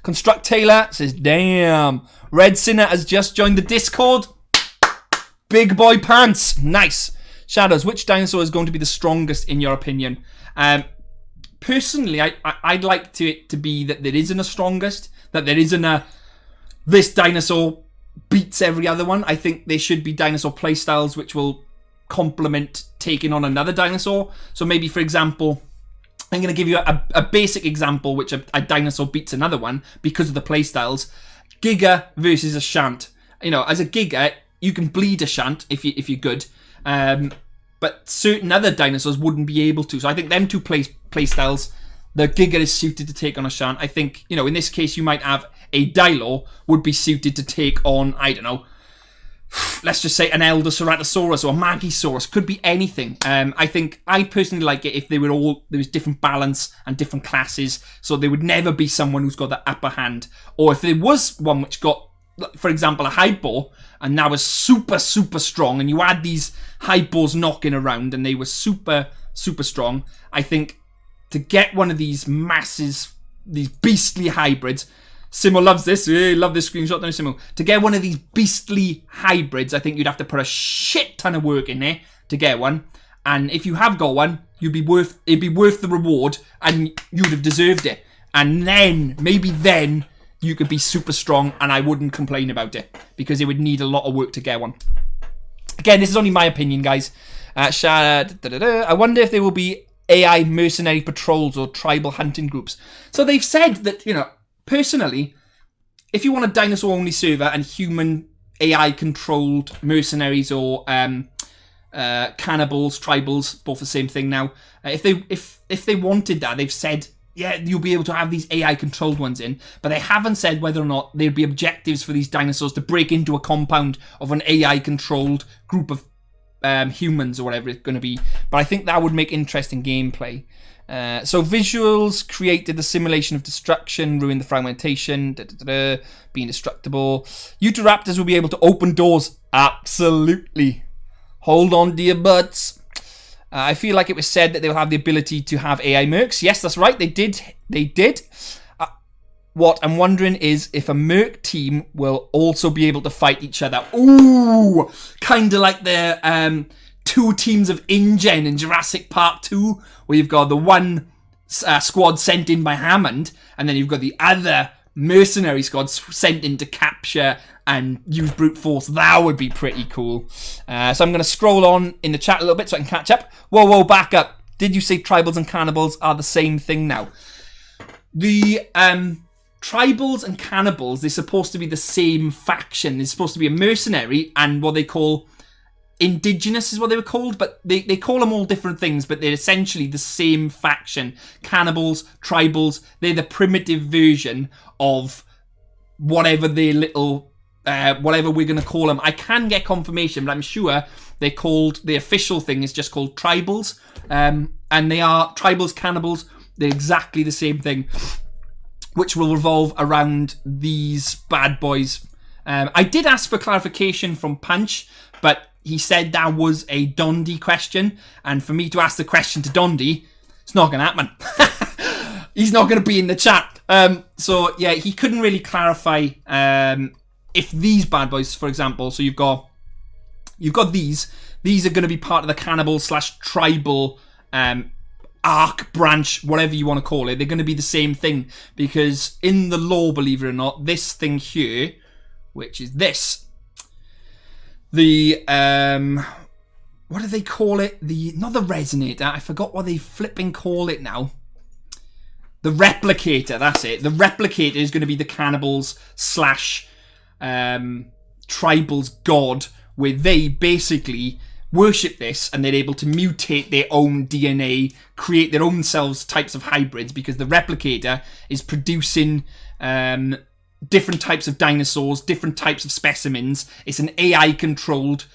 Speaker 1: Construct Taylor says, damn. Red Sinner has just joined the Discord. Big boy pants. Nice. Shadows, which dinosaur is going to be the strongest in your opinion? Personally, I'd like it to be that there isn't a strongest. That there isn't a, this dinosaur beats every other one. I think there should be dinosaur playstyles which will complement taking on another dinosaur. So maybe, for example, I'm going to give you a basic example which a dinosaur beats another one because of the playstyles. Giga versus a Shant. You know, as a Giga, you can bleed a Shant if you're good. But certain other dinosaurs wouldn't be able to. So I think them two playstyles, the Giga is suited to take on a Shant. I think, you know, in this case, you might have a Dilo would be suited to take on, I don't know, let's just say an Eldoceratosaurus or a Magisaurus. Could be anything. I personally like it if there was different balance and different classes, so there would never be someone who's got the upper hand. Or if there was one which got, for example, a Hypo, and that was super, super strong, and you had these Hypos knocking around, and they were super, super strong, I think to get one of these masses, these beastly hybrids, Simo loves this. Love this screenshot, don't you, Simo? To get one of these beastly hybrids, I think you'd have to put a shit ton of work in there to get one. And if you have got one, it'd be worth the reward, and you'd have deserved it. And then, maybe then, you could be super strong, and I wouldn't complain about it because it would need a lot of work to get one. Again, this is only my opinion, guys. I wonder if there will be AI mercenary patrols or tribal hunting groups. So they've said that, you know, personally, if you want a dinosaur-only server and human AI-controlled mercenaries or cannibals, tribals, both the same thing now. If they wanted that, they've said, yeah, you'll be able to have these AI-controlled ones in, but they haven't said whether or not there'd be objectives for these dinosaurs to break into a compound of an AI-controlled group of humans or whatever it's going to be. But I think that would make interesting gameplay. So visuals created the simulation of destruction, ruined the fragmentation, being destructible. Utahraptors will be able to open doors. Absolutely. Hold on to your butts. I feel like it was said that they will have the ability to have AI mercs. Yes, that's right. They did. What I'm wondering is if a merc team will also be able to fight each other. Ooh, kind of like the two teams of InGen in Jurassic Park 2, where you've got the one squad sent in by Hammond, and then you've got the other mercenary squad sent in to capture and use brute force. That would be pretty cool. So I'm going to scroll on in the chat a little bit so I can catch up. Whoa, back up. Did you say tribals and cannibals are the same thing now? The tribals and cannibals, they're supposed to be the same faction. They're supposed to be a mercenary and what they call indigenous is what they were called, but they call them all different things, but they're essentially the same faction. Cannibals, tribals, they're the primitive version of whatever their little, whatever we're going to call them. I can get confirmation, but I'm sure they're called, the official thing is just called tribals, and they are tribals, cannibals, they're exactly the same thing, which will revolve around these bad boys. I did ask for clarification from Punch, but he said that was a Dondi question, and for me to ask the question to Dondi, it's not going to happen. He's not going to be in the chat. So yeah, he couldn't really clarify if these bad boys, for example, so you've got these are going to be part of the cannibal / tribal arc, branch, whatever you want to call it. They're going to be the same thing, because in the lore, believe it or not, this thing here, which is this, the what do they call it? Not the resonator. I forgot what they flipping call it now. The replicator. That's it. The replicator is going to be the cannibals / tribals god, where they basically worship this and they're able to mutate their own DNA, create their own selves types of hybrids, because the replicator is producing different types of dinosaurs, different types of specimens. It's an AI controlled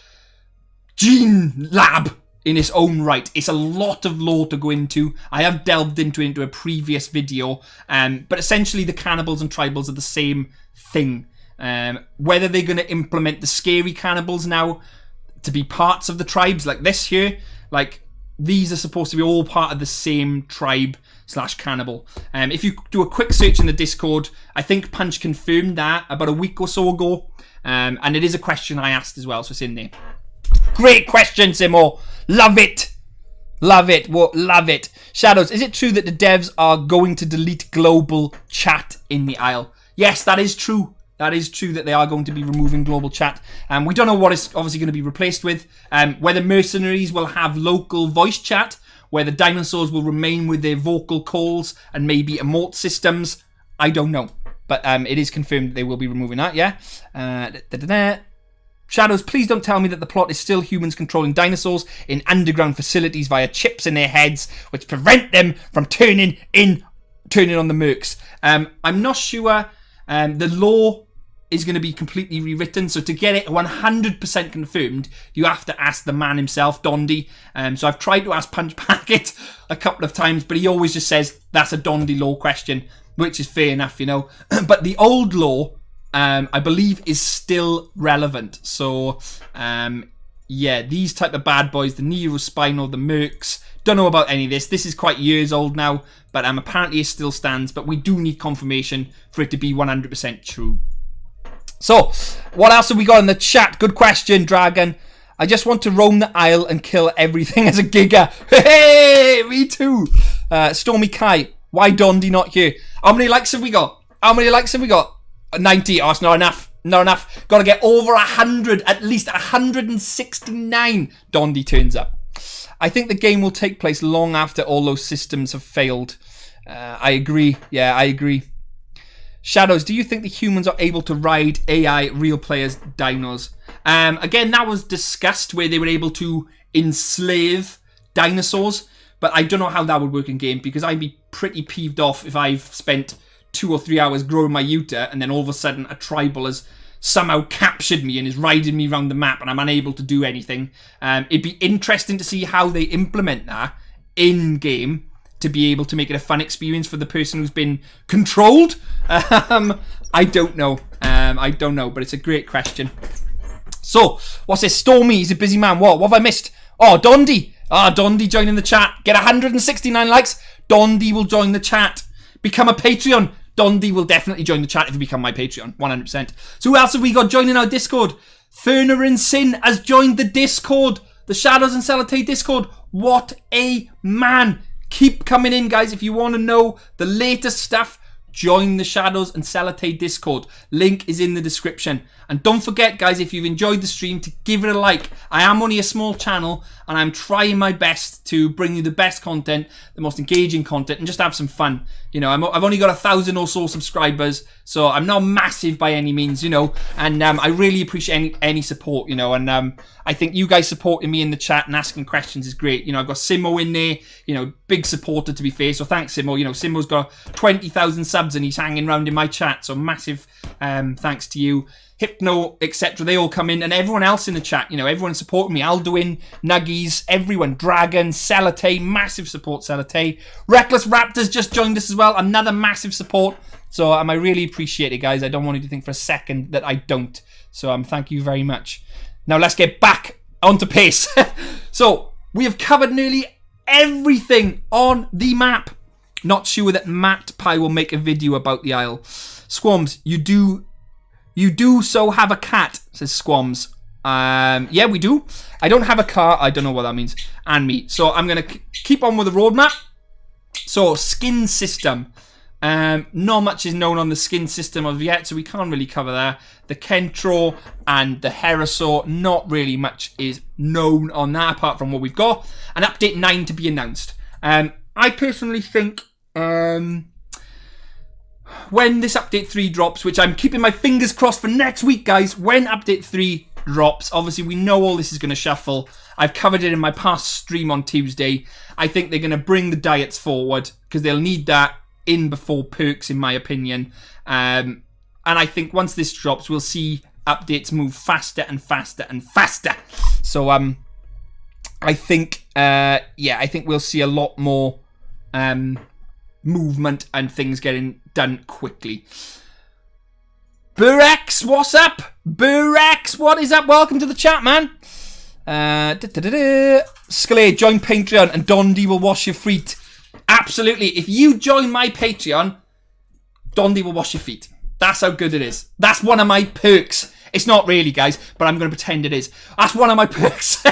Speaker 1: gene lab in its own right. It's a lot of lore to go into. I have delved into a previous video, but essentially the cannibals and tribals are the same thing. Whether they're going to implement the scary cannibals now to be parts of the tribes like this here, like these are supposed to be all part of the same tribe / cannibal. If you do a quick search in the Discord, I think Punch confirmed that about a week or so ago, and it is a question I asked as well, so it's in there. Great question, Simo. Love it. Love it. Love it. Shadows, is it true that the devs are going to delete global chat in the Isle? Yes, that is true. That is true that they are going to be removing global chat. We don't know what it's obviously going to be replaced with. Whether mercenaries will have local voice chat, whether dinosaurs will remain with their vocal calls and maybe emote systems, I don't know. But it is confirmed that they will be removing that, yeah? Shadows, please don't tell me that the plot is still humans controlling dinosaurs in underground facilities via chips in their heads, which prevent them from turning on the mercs. I'm not sure. The lore is going to be completely rewritten, so to get it 100% confirmed, you have to ask the man himself, Dondi. So I've tried to ask Punch Packet a couple of times, but he always just says that's a Dondi lore question, which is fair enough, you know. But the old lore, I believe, is still relevant. So yeah, these type of bad boys, the Neurospinal, the mercs, don't know about any of this. This is quite years old now, but apparently it still stands. But we do need confirmation for it to be 100% true. So, what else have we got in the chat? Good question, Dragon. I just want to roam the Isle and kill everything as a giga. Hey, me too. Stormy Kai, why Dondi not here? How many likes have we got? 90. Oh, it's not enough. Not enough. Got to get over 100, at least 169. Dondi turns up. I think the game will take place long after all those systems have failed. I agree. Yeah, I agree. Shadows, do you think the humans are able to ride AI real players' dinos? Again, that was discussed where they were able to enslave dinosaurs, but I don't know how that would work in game, because I'd be pretty peeved off if I've spent 2 or 3 hours growing my Utah and then all of a sudden a tribal has somehow captured me and is riding me around the map and I'm unable to do anything. It'd be interesting to see how they implement that in game to be able to make it a fun experience for the person who's been controlled. I don't know. But it's a great question. So, what's this? Stormy, he's a busy man. What have I missed? Oh, Dondi. Dondi joining the chat. Get 169 likes. Dondi will join the chat. Become a Patreon. Dondi will definitely join the chat if you become my Patreon. 100%. So who else have we got joining our Discord? Ferner and Sin has joined the Discord. The Shadows and Celatay Discord. What a man. Keep coming in, guys. If you want to know the latest stuff, join the Shadows and Celatay Discord. Link is in the description. And don't forget, guys, if you've enjoyed the stream, to give it a like. I am only a small channel, and I'm trying my best to bring you the best content, the most engaging content, and just have some fun. You know, I've only got 1,000 or so subscribers, so I'm not massive by any means, you know. And I really appreciate any support, you know. And I think you guys supporting me in the chat and asking questions is great. You know, I've got Simo in there, you know, big supporter to be fair. So thanks, Simo. You know, Simo's got 20,000 subs and he's hanging around in my chat. So massive thanks to you. Hypno, etc. They all come in, and everyone else in the chat, you know, everyone supporting me. Alduin, Nuggies, everyone, Dragon, Celatay, massive support, Celatay. Reckless Raptors just joined us as well, another massive support. So I really appreciate it, guys. I don't want you to think for a second that I don't. So thank you very much. Now let's get back onto pace. So we have covered nearly everything on the map. Not sure that Matt Pie will make a video about the Isle. Squams, you do so have a cat, says Squams. Yeah, we do. I don't have a car. I don't know what that means. And me. So I'm going to keep on with the roadmap. So, skin system. Not much is known on the skin system of yet, so we can't really cover that. The Kentro and the Herasaur, not really much is known on that apart from what we've got. And update 9 to be announced. I personally think when this update 3 drops, which I'm keeping my fingers crossed for next week, guys, when update 3 drops, obviously we know all this is going to shuffle. I've covered it in my past stream on Tuesday. I think they're going to bring the diets forward because they'll need that in before perks, in my opinion. And I think once this drops, we'll see updates move faster and faster and faster. So I think I think we'll see a lot more movement and things getting done quickly. Burex, what's up? Burex, what is up? Welcome to the chat, man. Sclay, join Patreon and Dondi will wash your feet. Absolutely. If you join my Patreon, Dondi will wash your feet. That's how good it is. That's one of my perks. It's not really, guys, but I'm going to pretend it is. That's one of my perks.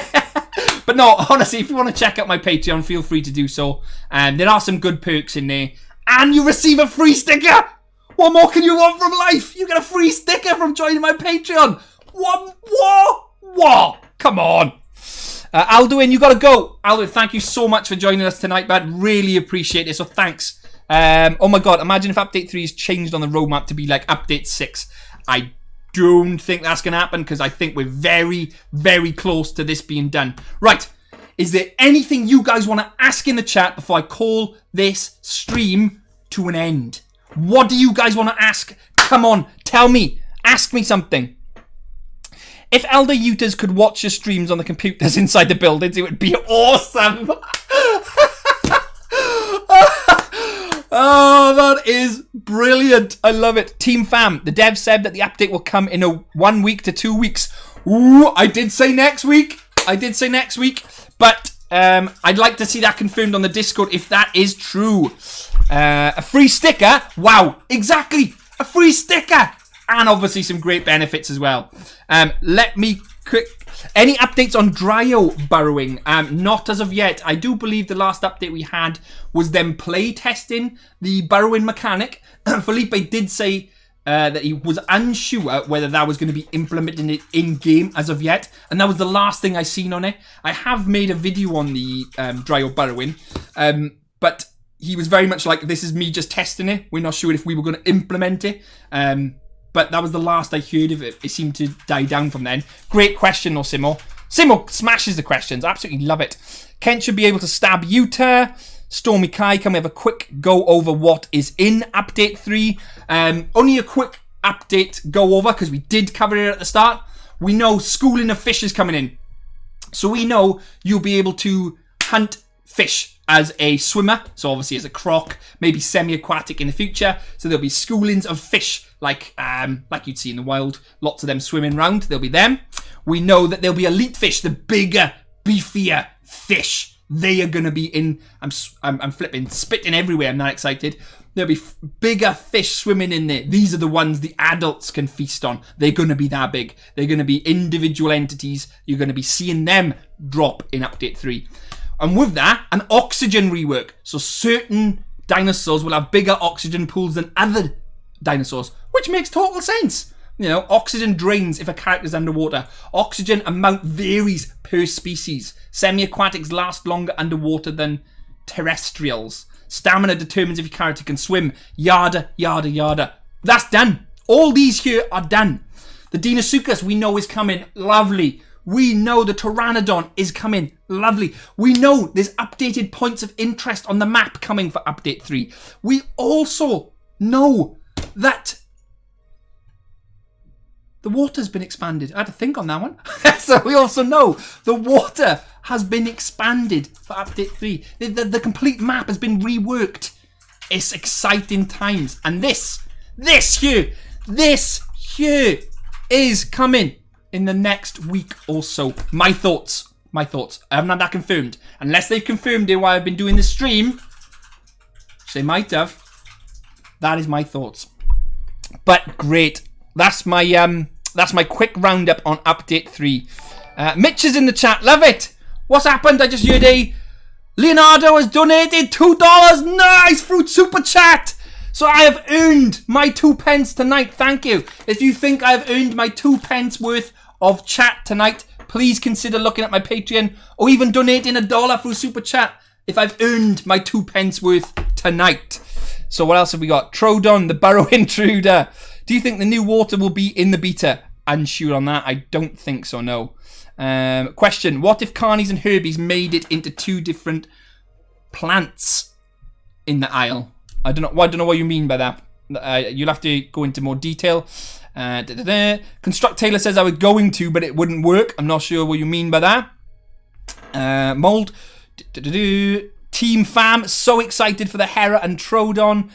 Speaker 1: But no, honestly, if you want to check out my Patreon, feel free to do so. There are some good perks in there. And you receive a free sticker. What more can you want from life? You get a free sticker from joining my Patreon. What? Come on. Alduin, you got to go. Alduin, thank you so much for joining us tonight, bud. Really appreciate it. So thanks. Oh my God, imagine if Update 3 is changed on the roadmap to be like Update 6. I don't think that's going to happen because I think we're very, very close to this being done. Right. Is there anything you guys want to ask in the chat before I call this stream to an end? What do you guys want to ask? Come on, tell me. Ask me something. If elder users could watch your streams on the computers inside the buildings, it would be awesome. Oh, that is brilliant. I love it. Team Fam, the dev said that the update will come in 1 week to 2 weeks. Ooh, I did say next week. But I'd like to see that confirmed on the Discord if that is true. A free sticker. Wow, exactly. A free sticker. And obviously some great benefits as well. Let me quick. Any updates on Dryo burrowing? Not as of yet. I do believe the last update we had was them play testing the burrowing mechanic. Felipe did say that he was unsure whether that was going to be implemented in game as of yet, and that was the last thing I seen on it. I have made a video on the Dryo burrowing, but he was very much like, "This is me just testing it. We're not sure if we were going to implement it." But that was the last I heard of it. It seemed to die down from then. Great question, though, Simo. Simo smashes the questions. Absolutely love it. Kent should be able to stab Utah. Stormy Kai, can we have a quick go over what is in Update 3? Only a quick update go over, because we did cover it at the start. We know schooling of fish is coming in. So we know you'll be able to hunt fish as a swimmer. So obviously as a croc, maybe semi-aquatic in the future. So there'll be schoolings of fish like you'd see in the wild. Lots of them swimming around. There'll be them. We know that there'll be elite fish, the bigger, beefier fish. They are going to be in... I'm flipping, spitting everywhere. I'm not excited. There'll be bigger fish swimming in there. These are the ones the adults can feast on. They're going to be that big. They're going to be individual entities. You're going to be seeing them drop in Update 3. And with that, an oxygen rework. So certain dinosaurs will have bigger oxygen pools than other dinosaurs, which makes total sense. You know, oxygen drains if a character's underwater. Oxygen amount varies per species. Semi-aquatics last longer underwater than terrestrials. Stamina determines if your character can swim. Yada, yada, yada. That's done. All these here are done. The Deinosuchus we know is coming. Lovely. We know the Pteranodon is coming. Lovely. We know there's updated points of interest on the map coming for Update 3. We also know that the water's been expanded. I had to think on that one. So we also know the water has been expanded for Update 3. The complete map has been reworked. It's exciting times. And this here is coming in the next week or so. My thoughts. I haven't had that confirmed. Unless they've confirmed it while I've been doing the stream, which they might have. That is my thoughts. But great. That's my quick roundup on Update 3. Mitch is in the chat. Love it. What's happened? I just heard Leonardo has donated $2. Nice! Fruit Super Chat. So I have earned my 2 pence tonight. Thank you. If you think I have earned my 2 pence worth of chat tonight, please consider looking at my Patreon or even donating $1 through Super Chat if I've earned my 2 pence worth tonight. So what else have we got? Trodon, the Burrow Intruder. Do you think the new water will be in the beta? Unsure on that. I don't think so, no. Question, what if Carnies and Herbies made it into 2 different plants in the aisle? I don't know what you mean by that. You'll have to go into more detail. Construct Taylor says I was going to, but it wouldn't work. I'm not sure what you mean by that. Mold. Team Fam, so excited for the Hera and Trodon.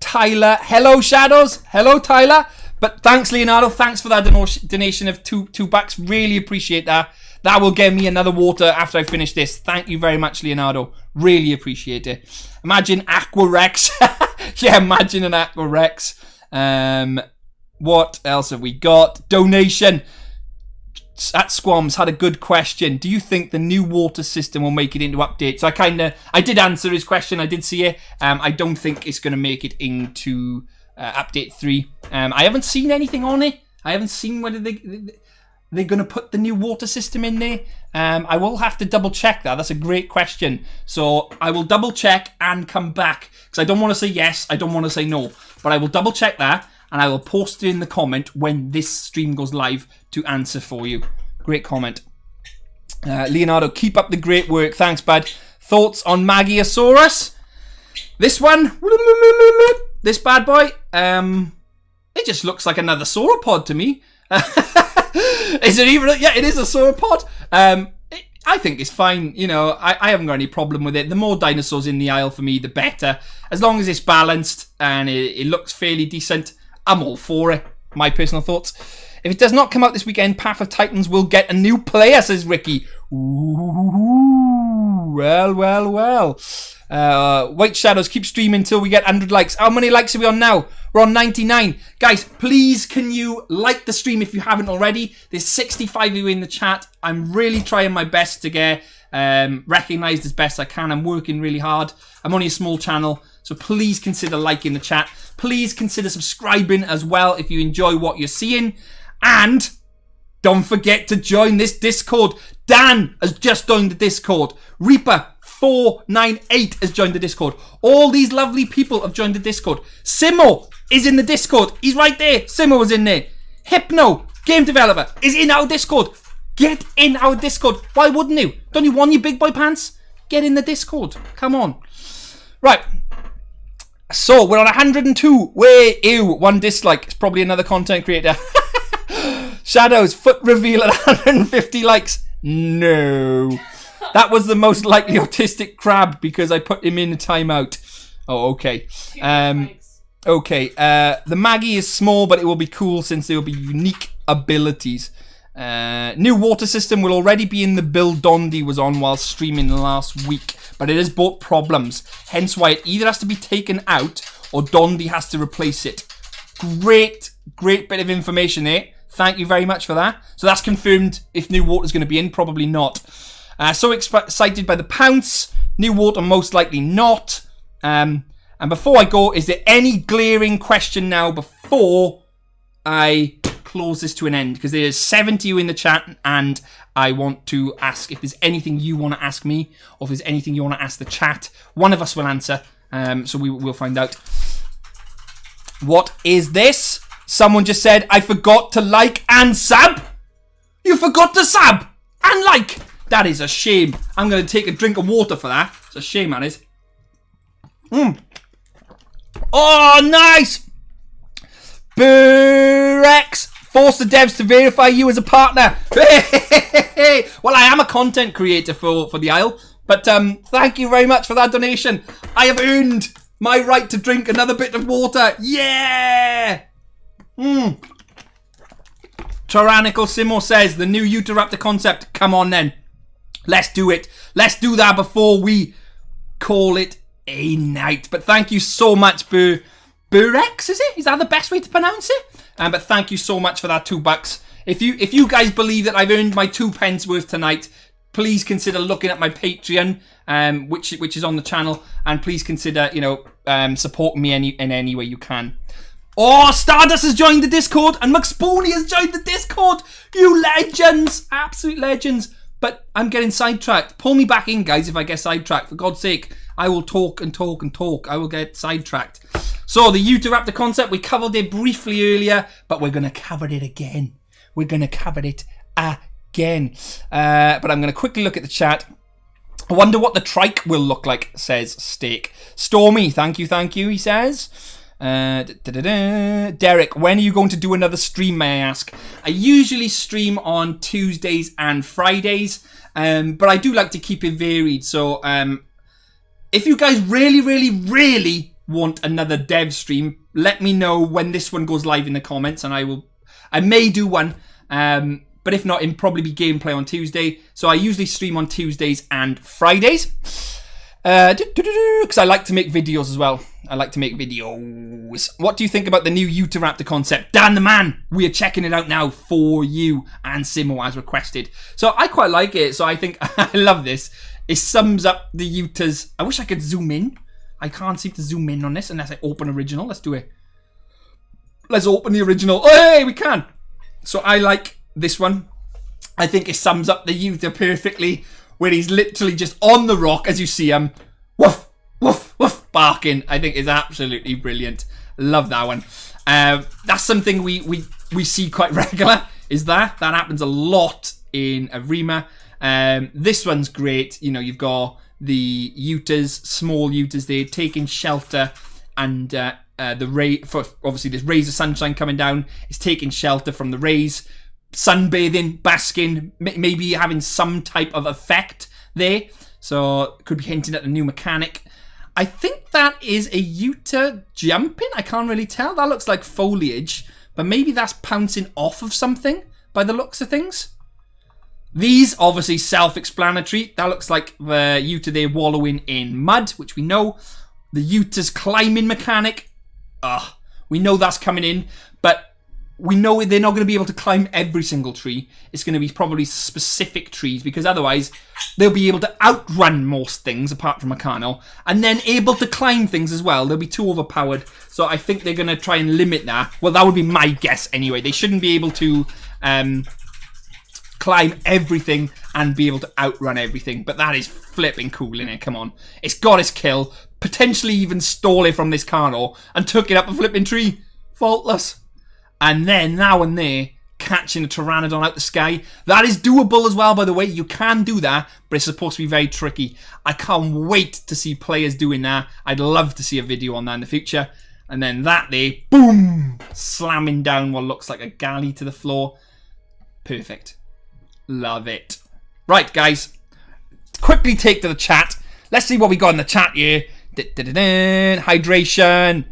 Speaker 1: Tyler, hello Shadows. Hello Tyler. But thanks Leonardo, thanks for that donation of two bucks. Really appreciate that. That will get me another water after I finish this. Thank you very much, Leonardo. Really appreciate it. Imagine Aqua Rex. Yeah, imagine an Aqua Rex. What else have we got? Donation. At Squams had a good question. Do you think the new water system will make it into updates? So I did answer his question. I did see it. I don't think it's going to make it into update 3. I haven't seen anything on it. I haven't seen whether they're going to put the new water system in there. I will have to double check that. That's a great question. So I will double check and come back. Because I don't want to say yes. I don't want to say no. But I will double check that. And I will post it in the comment when this stream goes live to answer for you. Great comment. Leonardo, keep up the great work. Thanks, bud. Thoughts on Magiosaurus? This one. This bad boy. It just looks like another sauropod to me. Is it even? Yeah, it is a sauropod. I think it's fine. You know, I haven't got any problem with it. The more dinosaurs in the aisle for me, the better. As long as it's balanced and it looks fairly decent, I'm all for it. My personal thoughts. If it does not come out this weekend, Path of Titans will get a new player, says Ricky. Ooh, well. White Shadows, keep streaming until we get 100 likes. How many likes are we on now? We're on 99. Guys, please can you like the stream if you haven't already? There's 65 of you in the chat. I'm really trying my best to get recognised as best I can. I'm working really hard. I'm only a small channel, so please consider liking the chat. Please consider subscribing as well if you enjoy what you're seeing. And don't forget to join this Discord. Dan has just joined the Discord. Reaper 498 has joined the Discord. All these lovely people have joined the Discord. Simo is in the Discord. He's right there. Simo was in there. Hypno, game developer, is in our Discord. Get in our Discord. Why wouldn't you? Don't you want your big boy pants? Get in the Discord. Come on. Right. So, we're on 102. Ew, 1 dislike. It's probably another content creator. Shadows, foot reveal at 150 likes. No. That was the most likely autistic crab because I put him in a timeout. Oh, okay. Okay. The Maggie is small, but it will be cool since there will be unique abilities. New water system will already be in the build Dondi was on while streaming last week, but it has brought problems. Hence why it either has to be taken out or Dondi has to replace it. Great bit of information there. Thank you very much for that. So that's confirmed if new water is going to be in. Probably not. So excited by the pounce. New water most likely not. And before I go, is there any glaring question now before I close this to an end? Because there's 70 you in the chat and I want to ask if there's anything you want to ask me or if there's anything you want to ask the chat. One of us will answer. So we'll find out. What is this? Someone just said, I forgot to like and sub. You forgot to sub and like. That is a shame. I'm going to take a drink of water for that. It's a shame, that is. Oh, nice. Burex. Force the devs to verify you as a partner. Well, I am a content creator for the aisle. But thank you very much for that donation. I have earned my right to drink another bit of water. Yeah. Tyrannical Simo says, the new Uteraptor concept. Come on then. Let's do it. Let's do that before we call it a night. But thank you so much, Burex, is it? Is that the best way to pronounce it? But thank you so much for that $2. If you guys believe that I've earned my 2 pence worth tonight, please consider looking at my Patreon, which is on the channel, and please consider, supporting me in any way you can. Oh, Stardust has joined the Discord and McSpoony has joined the Discord. You legends, absolute legends. But I'm getting sidetracked. Pull me back in, guys, if I get sidetracked. For God's sake, I will talk and talk and talk. I will get sidetracked. So the Utahraptor concept, we covered it briefly earlier, but we're going to cover it again. We're going to cover it again. But I'm going to quickly look at the chat. I wonder what the trike will look like, says Steak. Stormy, thank you, he says. Derek, when are you going to do another stream, may I ask? I usually stream on Tuesdays and Fridays, but I do like to keep it varied. So if you guys really want another dev stream, let me know when this one goes live in the comments, and I may do one. But if not, it'll probably be gameplay on Tuesday. So I usually stream on Tuesdays and Fridays. Because I like to make videos as well. I like to make videos. What do you think about the new Utahraptor concept? Dan the man, we are checking it out now for you and Simo as requested. So I quite like it. So I think I love this. It sums up the Utas. I wish I could zoom in. I can't seem to zoom in on this unless I open original. Let's do it. Let's open the original. Oh, hey, we can. So I like this one. I think it sums up the Utah perfectly, where he's literally just on the rock as you see him. Woof, woof, woof, barking. I think is absolutely brilliant. Love that one. That's something we see quite regular, is that happens a lot in Evrima. This one's great. You know, you've got the Utas, small Utas there, taking shelter, and obviously there's rays of sunshine coming down. It's taking shelter from the rays, sunbathing, basking, maybe having some type of effect there. So could be hinting at a new mechanic. I think that is a Utah jumping. I can't really tell. That looks like foliage, but maybe that's pouncing off of something by the looks of things. These, obviously self-explanatory. That looks like the Utah there wallowing in mud, which we know. The Utah's climbing mechanic. We know that's coming in, but we know they're not going to be able to climb every single tree. It's going to be probably specific trees, because otherwise they'll be able to outrun most things apart from Meccano, and then able to climb things as well. They'll be too overpowered. So I think they're going to try and limit that. Well, that would be my guess anyway. They shouldn't be able to climb everything and be able to outrun everything. But that is flipping cool, innit? Come on. It's got its kill. Potentially even stole it from this Carno and took it up a flipping tree. Faultless. And then, now and there, catching a Pteranodon out the sky. That is doable as well, by the way. You can do that, but it's supposed to be very tricky. I can't wait to see players doing that. I'd love to see a video on that in the future. And then that there, boom! Slamming down what looks like a galley to the floor. Perfect. Love it. Right, guys. Quickly take to the chat. Let's see what we got in the chat here. Hydration.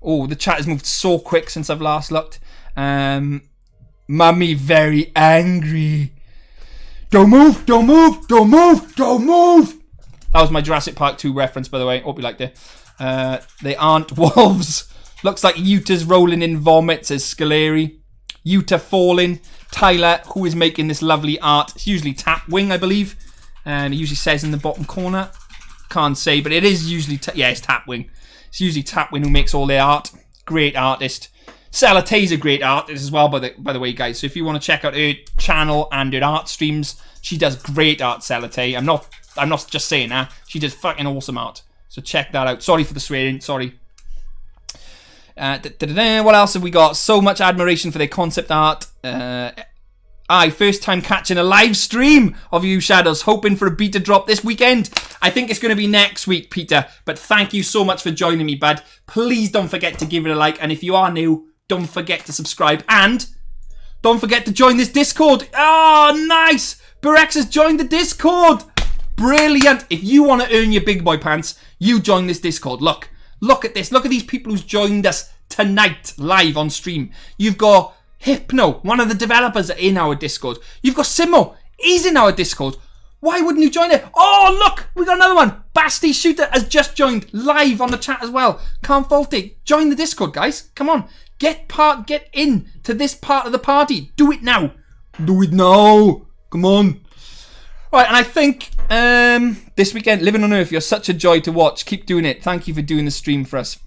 Speaker 1: Oh, the chat has moved so quick since I've last looked. Mummy very angry. Don't move, don't move, don't move, don't move. That was my Jurassic Park 2 reference, by the way. Hope you liked it. They aren't wolves. Looks like Utah's rolling in vomit, says Scaleri. Utah falling. Tyler, who is making this lovely art. It's usually Tapwing, I believe. And it usually says in the bottom corner. Can't say, but it is usually... yeah, it's Tapwing. It's usually Tapwing who makes all their art. Great artist. Salatay's a great artist as well, by the way, guys. So if you want to check out her channel and her art streams, she does great art, Salatay. I'm not just saying that. She does fucking awesome art. So check that out. Sorry for the swearing. Sorry. What else have we got? So much admiration for their concept art. First time catching a live stream of You Shadows, hoping for a beta drop this weekend. I think it's going to be next week, Peter, but thank you so much for joining me, bud. Please don't forget to give it a like, and if you are new, don't forget to subscribe, and don't forget to join this Discord. Oh, nice! Berex has joined the Discord. Brilliant. If you want to earn your big boy pants, you join this Discord. Look at this. Look at these people who's joined us tonight live on stream. You've got Hypno, one of the developers in our Discord. You've got Simo, he's in our Discord. Why wouldn't you join it? Oh, look, we got another one. Basti Shooter has just joined live on the chat as well. Can't fault it. Join the Discord, guys. Come on. Get in to this part of the party. Do it now. Do it now. Come on. Right, and I think This weekend, Living on Earth, you're such a joy to watch. Keep doing it. Thank you for doing the stream for us.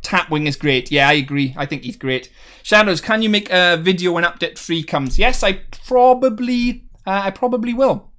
Speaker 1: Tapwing is great. Yeah, I agree. I think he's great. Shadows, can you make a video when update 3 comes? Yes, I probably will.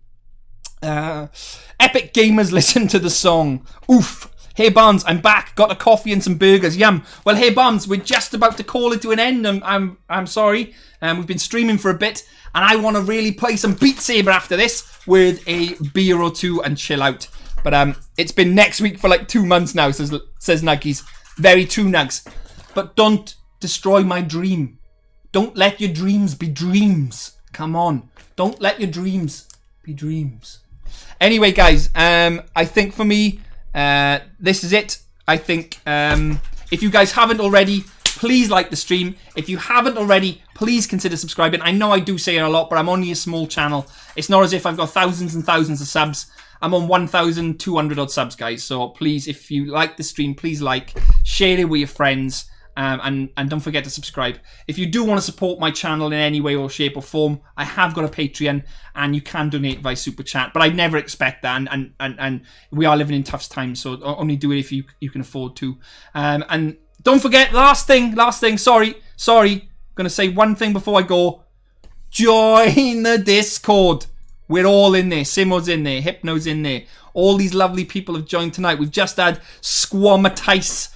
Speaker 1: Epic Gamers, listen to the song. Oof. Hey Barnes, I'm back. Got a coffee and some burgers. Yum. Well, hey Barnes, we're just about to call it to an end. I'm sorry. We've been streaming for a bit, and I want to really play some Beat Saber after this with a beer or two and chill out. But it's been next week for like 2 months now, says Nuggies. Very true, Nugs. But don't destroy my dream. Don't let your dreams be dreams. Come on. Don't let your dreams be dreams. Anyway, guys, I think for me, this is it. I think if you guys haven't already, please like the stream. If you haven't already, please consider subscribing. I know I do say it a lot, but I'm only a small channel. It's not as if I've got thousands and thousands of subs. I'm on 1,200 odd subs, guys. So please, if you like the stream, please like, share it with your friends, and don't forget to subscribe. If you do want to support my channel in any way or shape or form, I have got a Patreon, and you can donate via Super Chat. But I never expect that, and we are living in tough times, so only do it if you can afford to. And don't forget, last thing. Sorry. Gonna say one thing before I go. Join the Discord. We're all in there. Simo's in there. Hypno's in there. All these lovely people have joined tonight. We've just had Squamatus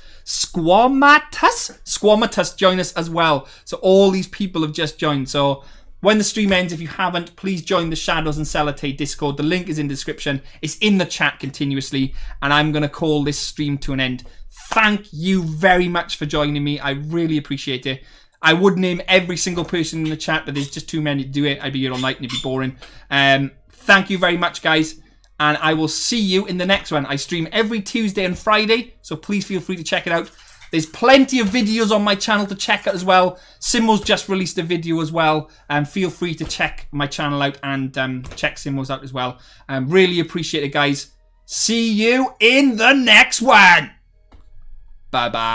Speaker 1: join us as well. So all these people have just joined. So when the stream ends, if you haven't, please join the Shadows and Sellotape Discord. The link is in the description. It's in the chat continuously. And I'm going to call this stream to an end. Thank you very much for joining me. I really appreciate it. I would name every single person in the chat, but there's just too many to do it. I'd be here all night and it'd be boring. Thank you very much, guys. And I will see you in the next one. I stream every Tuesday and Friday, so please feel free to check it out. There's plenty of videos on my channel to check out as well. Simo's just released a video as well. Feel free to check my channel out and check Simo's out as well. Really appreciate it, guys. See you in the next one. Bye-bye.